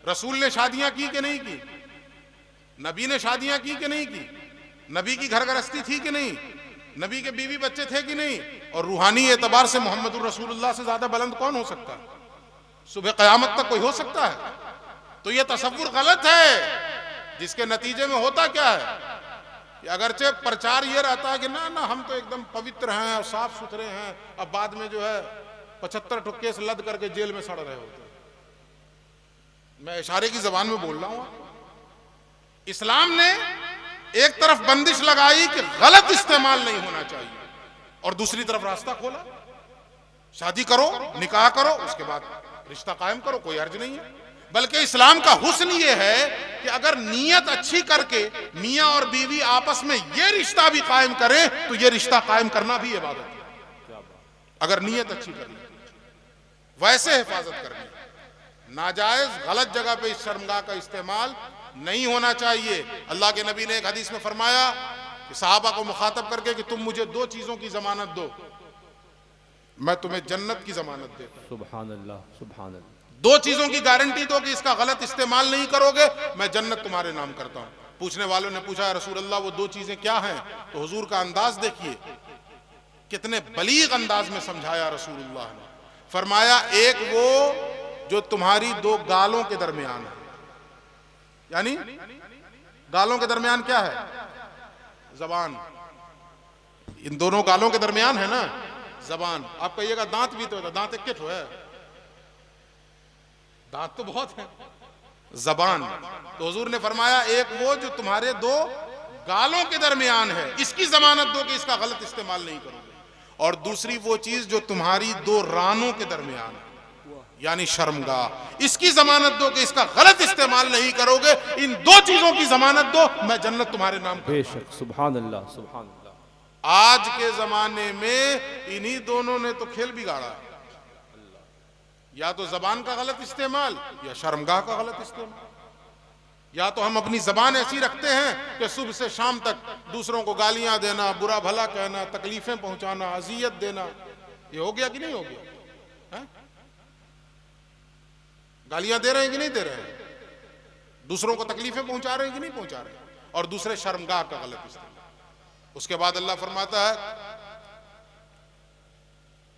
रसूल ने शादियां की कि नहीं की? नबी ने शादियां की कि नहीं की? नबी की घर गृहस्थी थी कि नहीं? नबी के बीवी बच्चे थे कि नहीं? और रूहानी एतबार से मोहम्मदुर रसूलुल्लाह से ज्यादा बुलंद कौन हो सकता है? सुबह क़यामत तक कोई हो सकता है? तो यह तसव्वुर गलत है, जिसके नतीजे में होता क्या है कि अगरचे प्रचार ये रहता है कि ना ना हम तो एकदम पवित्र हैं और साफ सुथरे हैं, अब बाद में जो है 75 केस लद करके जेल में सड़ रहे होते हैं। मैं इशारे की जबान में बोल रहा हूं। इस्लाम ने एक तरफ बंदिश लगाई कि गलत इस्तेमाल नहीं होना चाहिए, और दूसरी तरफ रास्ता खोला, शादी करो, निकाह करो, उसके बाद रिश्ता कायम करो, कोई अर्ज नहीं है। बल्कि इस्लाम का हुस्न ये है कि अगर नीयत अच्छी करके मियां और बीवी आपस में ये रिश्ता भी कायम करें तो ये रिश्ता कायम करना भी इबादत है। अगर नीयत अच्छी करनी, वैसे हिफाजत करनी, नाजायज गलत जगह पे इस शर्मगाह का इस्तेमाल नहीं होना चाहिए। अल्लाह के नबी ने एक हदीस में फरमाया कि सहाबा को मुखातब करके कि तुम मुझे दो चीजों की जमानत दो, मैं तुम्हें जन्नत की जमानत देता हूं। सुभान अल्लाह, सुभान अल्लाह। दो चीजों की गारंटी दो कि इसका गलत इस्तेमाल नहीं करोगे, मैं जन्नत तुम्हारे नाम करता हूं। पूछने वालों ने पूछा, रसूल अल्लाह वो दो चीजें क्या हैं? तो हुजूर का अंदाज देखिए, कितने बलीग अंदाज में समझाया रसूलुल्लाह ने। फरमाया, एक वो जो तुम्हारी दो गालों के दरमियान है, यानी गालों के दरमियान क्या है? जबान। इन दोनों गालों के दरमियान है ना जबान। आप कहिएगा दांत भी तो है, दांत एक किट है, दांत तो बहुत है, जबान। तो हुजूर ने फरमाया, एक वो जो तुम्हारे दो गालों के दरमियान है, इसकी जमानत दो कि इसका गलत इस्तेमाल नहीं करोगे। और दूसरी वो चीज जो तुम्हारी दो रानों के दरमियान है, यानी शर्मगाह, इसकी जमानत दो कि इसका गलत इस्तेमाल नहीं करोगे। इन दो चीजों की जमानत दो, मैं जन्नत तुम्हारे नाम करूंगा। बेशक, सुभान अल्लाह, सुभान अल्लाह। आज के जमाने में इन्हीं दोनों ने तो खेल बिगाड़ा है, या तो जबान का गलत इस्तेमाल या शर्मगाह का गलत इस्तेमाल। या तो हम अपनी जबान ऐसी रखते हैं कि सुबह से शाम तक दूसरों को गालियां देना, बुरा भला कहना, तकलीफें पहुंचाना, अजियत देना, ये हो गया कि नहीं हो गया है? गालियां दे रहे हैं कि नहीं दे रहे हैं? दूसरों को तकलीफें पहुंचा रहे हैं कि नहीं पहुंचा रहे? और दूसरे शर्मगाह का गलत इस्तेमाल। उसके बाद अल्लाह फरमाता है,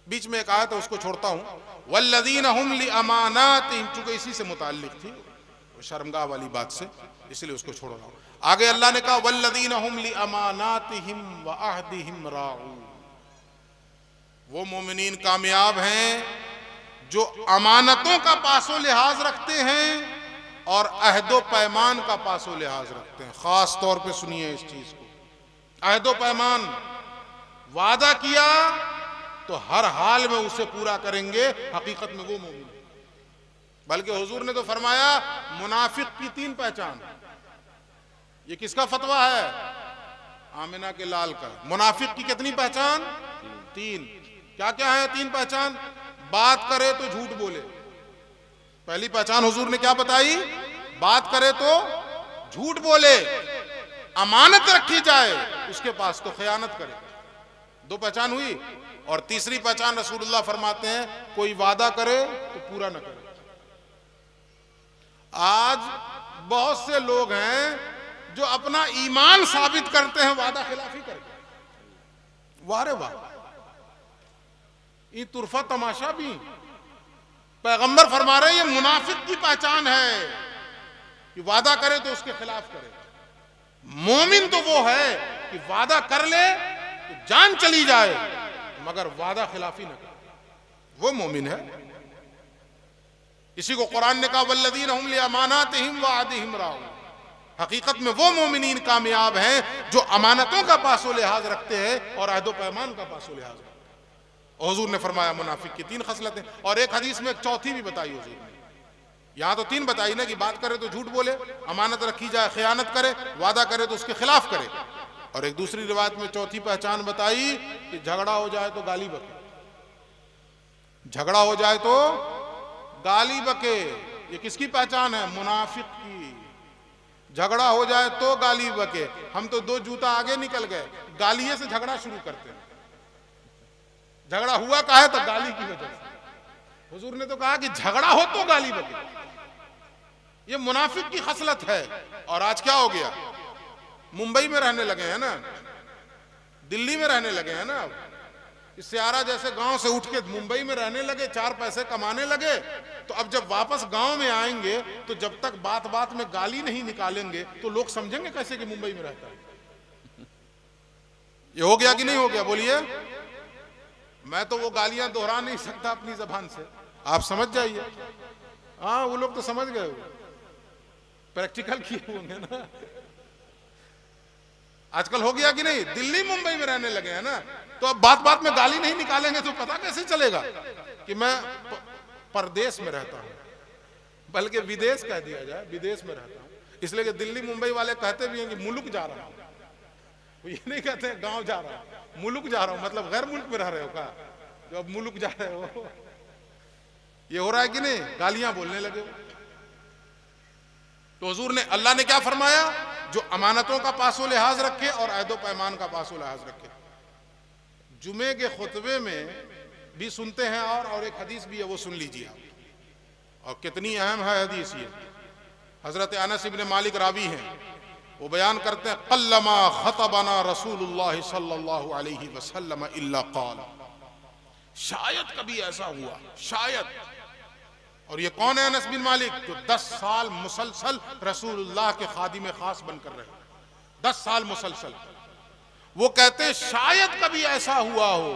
बीच में एक आयत है उसको छोड़ता हूं, वल्लज़ीना हुम लिअमानातिहिम, चूंकि इसी से मुताल्लिक थी शर्मगाह वाली बात से, इसलिए उसको छोड़ रहा हूं। आगे अल्लाह ने कहा, वल्लज़ीना हुम लिअमानातिहिम व अहदिहिम राऊन। वो मोमिनीन कामयाब हैं जो अमानतों का पासो लिहाज रखते हैं और अहदो पैमान का पासो लिहाज रखते हैं। खास तौर पे सुनिए इस चीज को, अहदो पैमान, वादा किया तो हर हाल में उसे पूरा करेंगे, हकीकत में वो मोमिन। बल्कि हुजूर ने तो फरमाया, मुनाफिक की तीन पहचान। ये किसका फतवा है? आमिना के लाल का। मुनाफिक की कितनी पहचान? तीन। क्या क्या है तीन पहचान? बात करे तो झूठ बोले, पहली पहचान हुजूर ने क्या बताई? बात करे तो झूठ बोले, अमानत रखी जाए उसके पास तो खयानत करे, दो पहचान हुई। और तीसरी पहचान रसूलुल्लाह फरमाते हैं, कोई वादा करे तो पूरा न करे। आज बहुत से लोग हैं जो अपना ईमान साबित करते हैं वादा खिलाफी करके। वाह रे वाह, ये तुरफा तमाशा भी। पैगंबर फरमा रहे हैं ये मुनाफिक की पहचान है कि वादा करे तो उसके खिलाफ करे। मोमिन तो वो है कि वादा कर ले तो जान चली जाए मगर वादा खिलाफी न करे, वो मोमिन है। इसी को कुरान ने कहा वल्लज़ीना हुम लिअमानातिहिम व अहदिहिम राऊन। हकीकत में वो मोमिनीन कामयाब हैं जो अमानतों का पासो लिहाज रखते हैं और अहदो पैमान का पासो लिहाज रखते हैं। और हुजूर ने फरमाया मुनाफिक की 3 खसलतें, और एक हदीस में एक चौथी भी बताई हुजूर ने। यहां तो 3 बताई ना कि बात करे तो झूठ बोले, अमानत रखी जाए खयानत करे, वादा करे तो उसके खिलाफ करे, और एक दूसरी रिवायत में चौथी पहचान बताई कि झगड़ा हो जाए तो गाली बके, झगड़ा हो जाए तो गाली बके। ये किसकी पहचान है? मुनाफिक की। झगड़ा हो जाए तो गाली बके। हम तो 2 जूता आगे निकल गए, गालिये से झगड़ा शुरू करते हैं। झगड़ा हुआ का है तो गाली की वजह से। हुजूर ने तो कहा कि झगड़ा हो तो गाली बके। ये मुनाफिक की खसलत है। और आज क्या हो गया, मुंबई में रहने लगे हैं ना, दिल्ली में रहने लगे हैं ना, इस सियारा जैसे गांव से उठ के मुंबई में रहने लगे, 4 पैसे कमाने लगे। तो अब जब वापस गांव में आएंगे तो जब तक बात बात में गाली नहीं निकालेंगे तो लोग समझेंगे कैसे कि मुंबई में रहता है। ये हो गया कि नहीं हो गया? बोलिए। मैं तो वो गालियां दोहरा नहीं सकता अपनी जबान से, आप समझ जाइए। हाँ, वो लोग तो समझ गए, प्रैक्टिकल किए होंगे ना। आजकल हो गया कि नहीं, दिल्ली मुंबई में रहने लगे हैं ना, तो अब बात बात में गाली नहीं निकालेंगे तो पता कैसे चलेगा कि मैं परदेश में रहता हूं, बल्कि विदेश कह दिया जाए, विदेश में रहता हूं। इसलिए कि दिल्ली मुंबई वाले कहते भी हैं कि मुल्क जा रहा हूं, वो ये नहीं कहते हैं गांव जा रहा हूं, मुल्क जा रहा हूं, मतलब गैर मुल्क में रह रहे हो का, जो अब मुल्क जा रहे हो। ये हो रहा है कि नहीं, गालियां बोलने लगे। तो हुजूर ने, अल्लाह ने क्या फरमाया? जो अमानतों का पासो लिहाज रखे और अहदो पैमान का पासो लिहाज रखे। जुमे के खुतबे में भी सुनते हैं और एक हदीस भी है, वो सुन लीजिए आप, और कितनी अहम है हदीस ये। हजरत अनस इब्न मालिक रावी हैं, वो बयान करते हैं कल्लमा खतबना रसूलुल्लाह सल्लल्लाहु अलैहि वसल्लम इल्ला क़ाल। शायद कभी ऐसा हुआ, शायद। और ये कौन है अनस बिन मालिक? जो 10 साल मुसलसल रसूलुल्लाह के खादिम खास बनकर रहे, 10 साल मुसलसल। वो कहते हैं शायद कभी ऐसा हुआ हो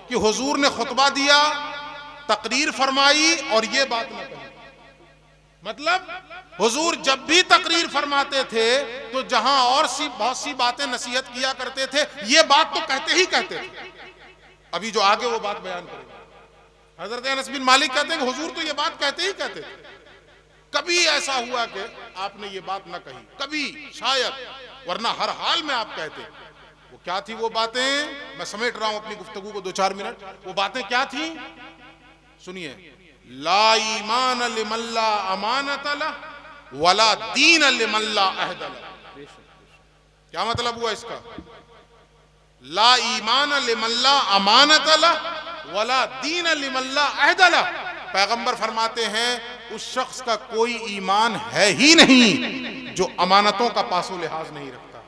कि हुजूर ने खुतबा दिया, तकरीर फरमाई और ये बात न कही। मतलब हुजूर जब भी तकरीर फरमाते थे तो जहां और बहुत सी बातें नसीहत किया करते थे, ये बात तो कहते ही कहते थे। अभी जो आगे वो बात बयान करेंगे। हजरत अनस बिन मालिक कहते हैं कि हुजूर तो ये बात कहते ही कहते थे, कभी ऐसा हुआ कि आपने ये बात ना कही, कभी शायद, वरना हर हाल में आप कहते। वो क्या थी वो बातें? मैं समेट रहा हूं अपनी गुफ्तगू को 2-4 मिनट। वो बातें क्या थी? सुनिए। ला ईमान लिमन ला अमानत लह वला दीन लिमन ला अहद लह। क्या मतलब हुआ इसका? ला ईमान लिमन ला अमानत लह वला दीन लिमन ला अहद लह। पैगंबर फरमाते हैं उस शख्स का कोई ईमान है ही नहीं जो अमानतों का पासो लिहाज नहीं रखता,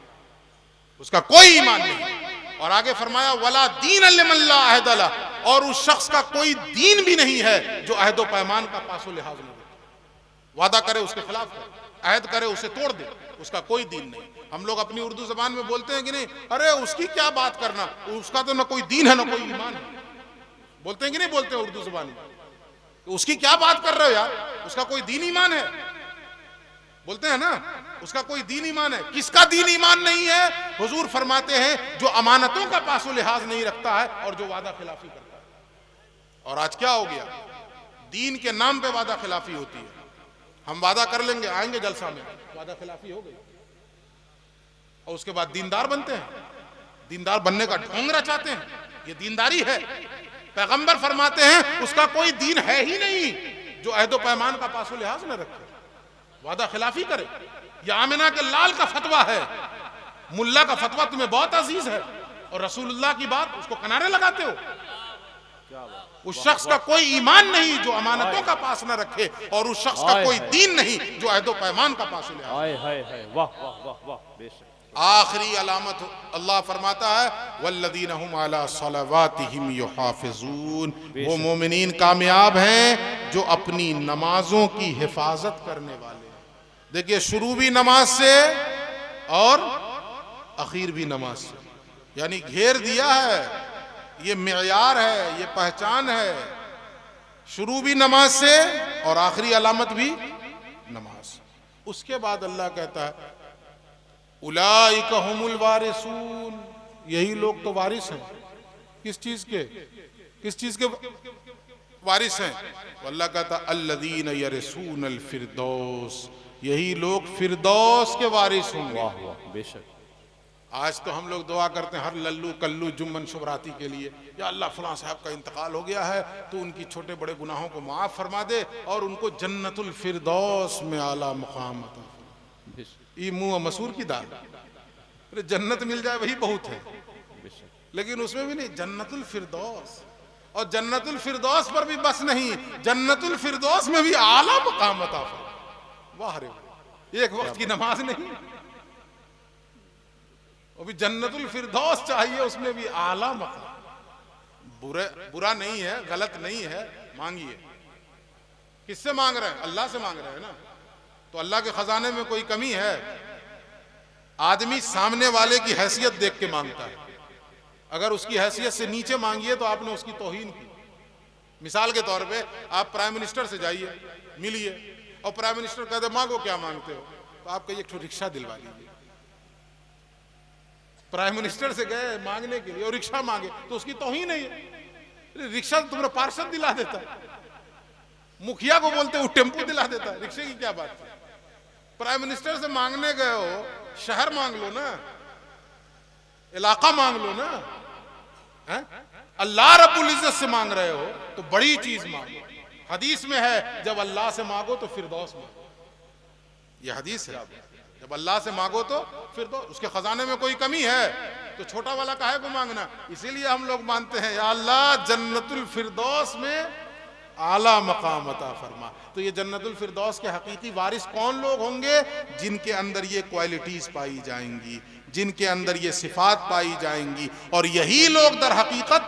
उसका कोई ईमान नहीं। और आगे फरमाया वला दीन लिमन ला अहद लह, और उस शख्स का कोई दीन भी नहीं है जो अहदो पैमान का पासो लिहाज नहीं रखे। वादा करे उसके खिलाफ करे, अहद करे उसे तोड़ दे, उसका कोई दीन नहीं। हम लोग अपनी उर्दू जबान में बोलते हैं कि नहीं, अरे उसकी क्या बात करना, उसका तो ना कोई दीन है ना कोई ईमान है। बोलते हैं कि नहीं बोलते हैं उर्दू जबान में? उसकी क्या बात कर रहे हो यार, उसका कोई दीन ईमान है? बोलते हैं ना, उसका कोई दीन ईमान है। किसका दीन ईमान नहीं है? हुजूर फरमाते हैं जो अमानतों का पासो लिहाज नहीं रखता है और जो वादा खिलाफी करता है। और आज क्या हो गया, दीन के नाम पे वादा खिलाफी होती है। हम वादा कर लेंगे, आएंगे जलसा में, वादा खिलाफी हो गई, और उसके बाद दीनदार बनते हैं, दीनदार बनने का ढोंग रचाते हैं। ये दीनदारी है? पैगंबर फरमाते हैं उसका कोई दीन है ही नहीं जो अहदो पैमान का पासो लिहाज न रखे, वादा खिलाफी करे। यह आमिना के लाल का फतवा है, मुल्ला का फतवा तुम्हें बहुत अजीज है और रसूलुल्लाह की बात उसको किनारे लगाते हो। उस शख्स का कोई ईमान नहीं जो अमानतों का पास न रखे, और उस शख्स का कोई दीन नहीं जो अहदो पैमान का पासो लिहाज। वाह वाह वाह वाह, बेशक। आखिरी अलामत अल्लाह फरमाता है वल्लदीना हुम अला सलावातिहिम युहाफिजून। वो मोमिनीन कामयाब हैं जो अपनी नमाजों की हिफाजत करने वाले हैं। देखिए, शुरू भी नमाज से और आखिर भी नमाज से, यानी घेर दिया है, ये मेयार है, ये पहचान है, शुरू भी नमाज से और आखिरी अलामत भी नमाज। उसके बाद अल्लाह कहता है उलाइका हुमुल वारिसून, यही लोग तो वारिस हैं। किस चीज के? किस चीज के वारिस हैं? तो अल्लाह कहता अल्लज़ीना यरिसूनल फिरदौस, यही लोग फिरदौस के वारिस होंगे। वाह वाह, बेशक। आज तो हम लोग दुआ करते हैं हर लल्लू कल्लू जुम्मन शुभराती के लिए, या अल्लाह फलां साहब का इंतकाल हो गया है तो उनकी छोटे बड़े गुनाहों को माफ़ फरमा दे और उनको जन्नतुल फिरदौस में आला मुकाम अता फरमा। ये मुंह मसूर की दाल, अरे जन्नत मिल जाए वही बहुत है, लेकिन उसमें भी नहीं, जन्नतुल फिरदौस। और जन्नतुल फिरदौस पर भी बस नहीं, जन्नतुल फिरदौस में भी आला मुकाम अता फरमा। वाह रे, एक वक्त की नमाज नहीं, वो भी जन्नतुल फिरदौस चाहिए, उसमें भी आला मकाम। बुरा नहीं है, गलत नहीं है, मांगिए। किससे मांग रहे हैं? अल्लाह से मांग रहे हैं ना। तो अल्लाह के खजाने में कोई कमी है? आदमी सामने वाले की हैसियत देख के मांगता है, अगर उसकी हैसियत से नीचे मांगिए तो आपने उसकी तौहीन की। मिसाल के तौर पे आप प्राइम मिनिस्टर से जाइए, मिलिए, और प्राइम मिनिस्टर कहते मांगो क्या मांगते हो, तो आप कहिए एक ठो रिक्शा दिलवा लीजिए। प्राइम मिनिस्टर से गए मांगने के लिए और रिक्शा मांगे तो उसकी तौहीन है ये। रिक्शा तो तुम्हारा पार्षद दिला देता है, मुखिया को बोलते वो टेम्पो दिला देता है, रिक्शे की क्या बात है? प्राइम मिनिस्टर से मांगने गए हो, शहर मांग लो ना, इलाका मांग लो ना, है? अल्लाह रब्बुल इज्जत से मांग रहे हो तो बड़ी चीज मांगो। हदीस में है जब अल्लाह से मांगो तो फिरदौस मांगो, यह हदीस है। जब अल्लाह से मांगो तो फिरदौस, उसके खजाने में कोई कमी है तो छोटा वाला काहे को मांगना? इसीलिए हम लोग मानते हैं या अल्लाह जन्नतुल फिरदौस में आला मकाम अता फरमा। तो ये जन्नतुल फिरदौस के हकीकी वारिस कौन लोग होंगे? जिनके अंदर ये क्वालिटीज पाई जाएंगी, जिनके अंदर ये सिफात पाई जाएंगी, और यही लोग दर हकीकत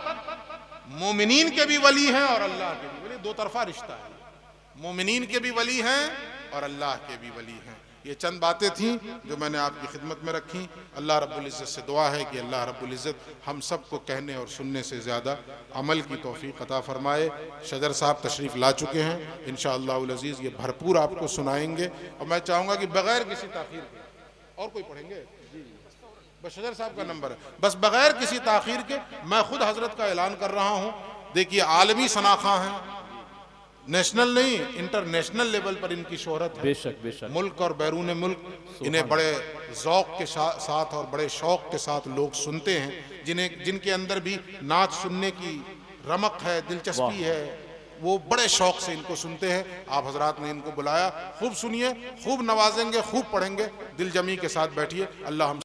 मोमिनीन के भी वली हैं और अल्लाह के भी वली। दो तरफा रिश्ता है, मोमिनीन के भी वली हैं और अल्लाह के भी वली हैं। ये चंद बातें थीं जो मैंने आपकी खिदमत में रखी। अल्लाह रब्बुल इज़्ज़त से दुआ है कि अल्लाह रब्बुल इज़्ज़त हम सब को कहने और सुनने से ज़्यादा अमल की तौफीक अता फरमाए। शजर साहब तशरीफ़ ला चुके हैं, इंशाअल्लाहुल अज़ीज़ ये भरपूर आपको सुनाएंगे। और मैं चाहूँगा कि बग़ैर किसी ताख़ीर के, और कोई पढ़ेंगे? बस शजर साहब का नंबर है, बस बग़ैर किसी ताख़ीर के मैं खुद हज़रत का ऐलान कर रहा हूँ। देखिए आलमी शनाख़ा हैं, नेशनल नहीं इंटरनेशनल लेवल पर इनकी शोहरत है। बेशक बेशक। मुल्क और बैरून मुल्क इन्हें बड़े ज़ौक़ के साथ और बड़े शौक़ के साथ लोग सुनते हैं। जिनके अंदर भी नाच सुनने की रमक है, दिलचस्पी है, वो बड़े शौक़ से इनको सुनते हैं। आप हजरात ने इनको बुलाया, खूब सुनिए, खूब नवाजेंगे, खूब पढ़ेंगे, दिल जमी के साथ बैठिए। अल्लाह हम